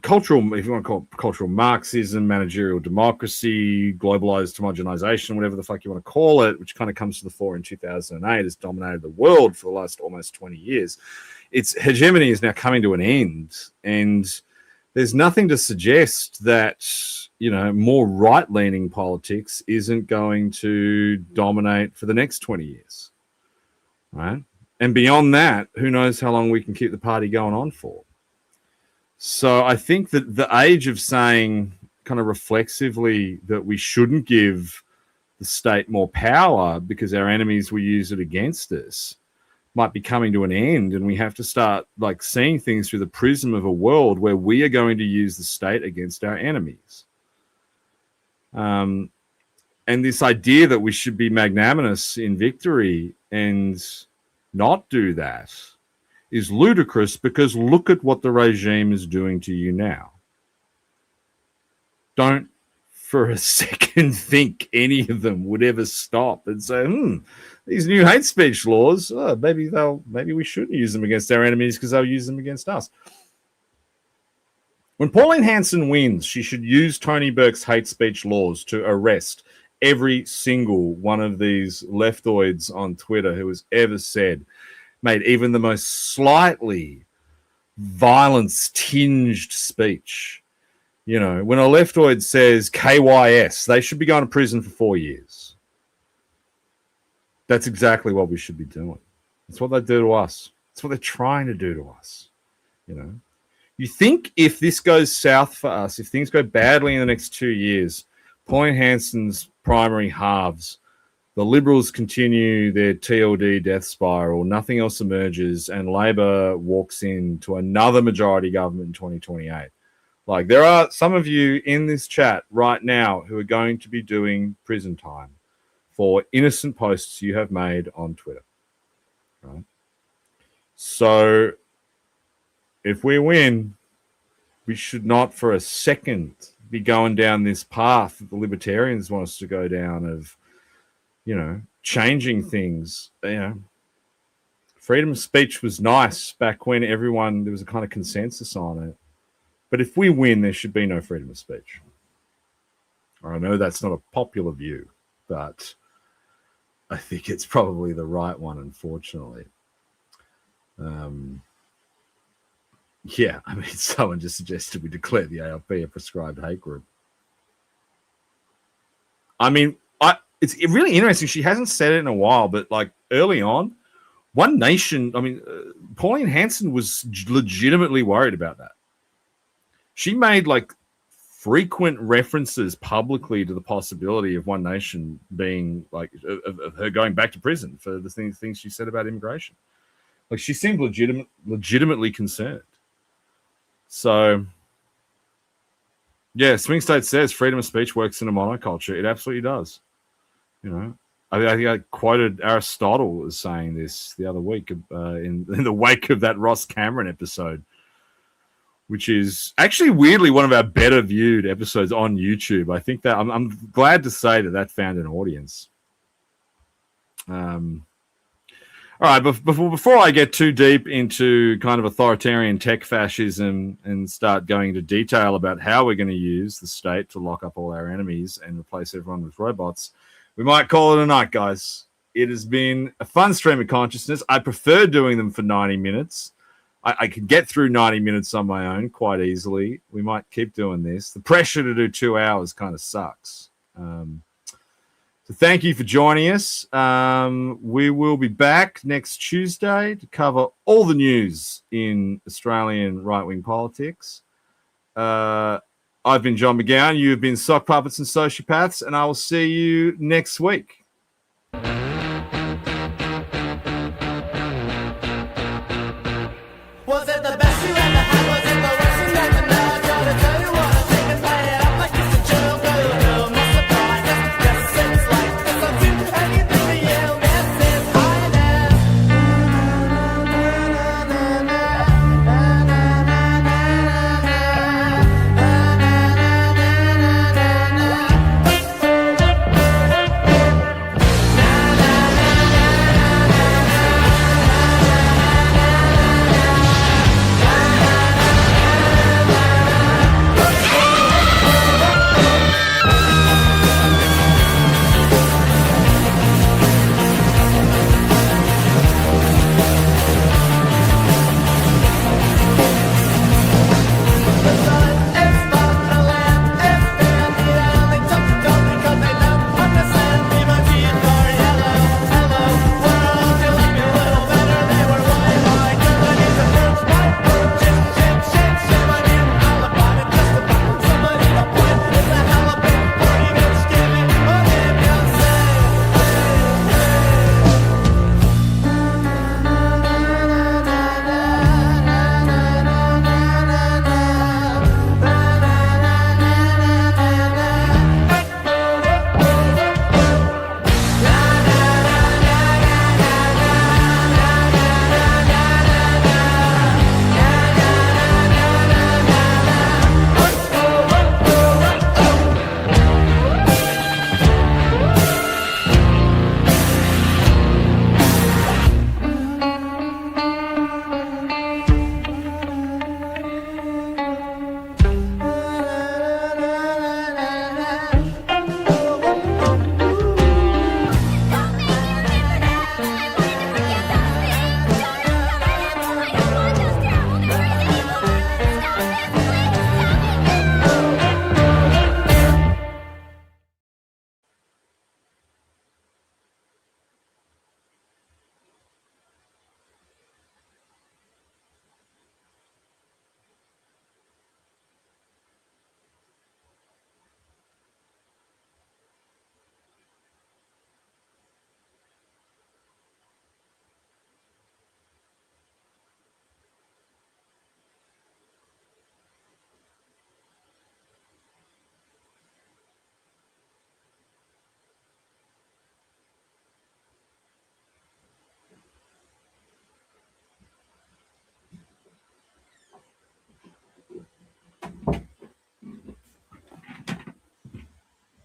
cultural, if you want to call it cultural Marxism, managerial democracy, globalized homogenization, whatever the fuck you want to call it, which kind of comes to the fore in 2008, has dominated the world for the last almost 20 years. Its hegemony is now coming to an end, and there's nothing to suggest that, you know, more right-leaning politics isn't going to dominate for the next 20 years, right? And beyond that, who knows how long we can keep the party going on for. So I think that the age of saying kind of reflexively that we shouldn't give the state more power because our enemies will use it against us might be coming to an end, and we have to start like seeing things through the prism of a world where we are going to use the state against our enemies. And this idea that we should be magnanimous in victory and not do that is ludicrous, because look at what the regime is doing to you now. Don't for a second think any of them would ever stop and say, these new hate speech laws, maybe we shouldn't use them against our enemies because they'll use them against us. When Pauline Hanson wins, she should use Tony Burke's hate speech laws to arrest every single one of these leftoids on Twitter who has ever made even the most slightly violence-tinged speech. You know, when a leftoid says KYS, they should be going to prison for 4 years. That's exactly what we should be doing. That's what they do to us. That's what they're trying to do to us. You know, you think if this goes south for us, if things go badly in the next 2 years, Pauline Hanson's primary halves, the Liberals continue their TLD death spiral, nothing else emerges, and Labor walks into another majority government in 2028. Like, there are some of you in this chat right now who are going to be doing prison time for innocent posts you have made on Twitter. Right? So if we win, we should not for a second be going down this path that the libertarians want us to go down of, you know, changing things. You know, freedom of speech was nice back when there was a kind of consensus on it. But if we win, there should be no freedom of speech. I know that's not a popular view, but I think it's probably the right one, unfortunately. Yeah, I mean, someone just suggested we declare the ALP a prescribed hate group. I mean, it's really interesting. She hasn't said it in a while, but like early on, One Nation, I mean, Pauline Hanson was legitimately worried about that. She made like frequent references publicly to the possibility of One Nation being like of her going back to prison for the things she said about immigration. Like, she seemed legitimately concerned. So, yeah, Swing State says freedom of speech works in a monoculture. It absolutely does. You know, I think I quoted Aristotle as saying this the other week in the wake of that Ross Cameron episode, which is actually weirdly one of our better viewed episodes on YouTube. I think that I'm glad to say that found an audience. All right, before I get too deep into kind of authoritarian tech fascism and start going into detail about how we're going to use the state to lock up all our enemies and replace everyone with robots, we might call it a night, guys. It has been a fun stream of consciousness. I prefer doing them for 90 minutes. I could get through 90 minutes on my own quite easily. We might keep doing this. The pressure to do 2 hours kind of sucks. So thank you for joining us. We will be back next Tuesday to cover all the news in Australian right-wing politics. I've been John McGowan. You've been Sock Puppets and Sociopaths, and I will see you next week. Was it the best you ever had? Was it the worst you never know? I gotta tell you what I think and play it up like it's a joke. Oh, you know, my surprise. Yes, it's like it's up to anything for you. Yes, it's highness.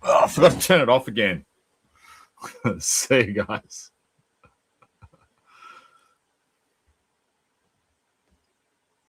Oh, I forgot to turn it off again. See you guys.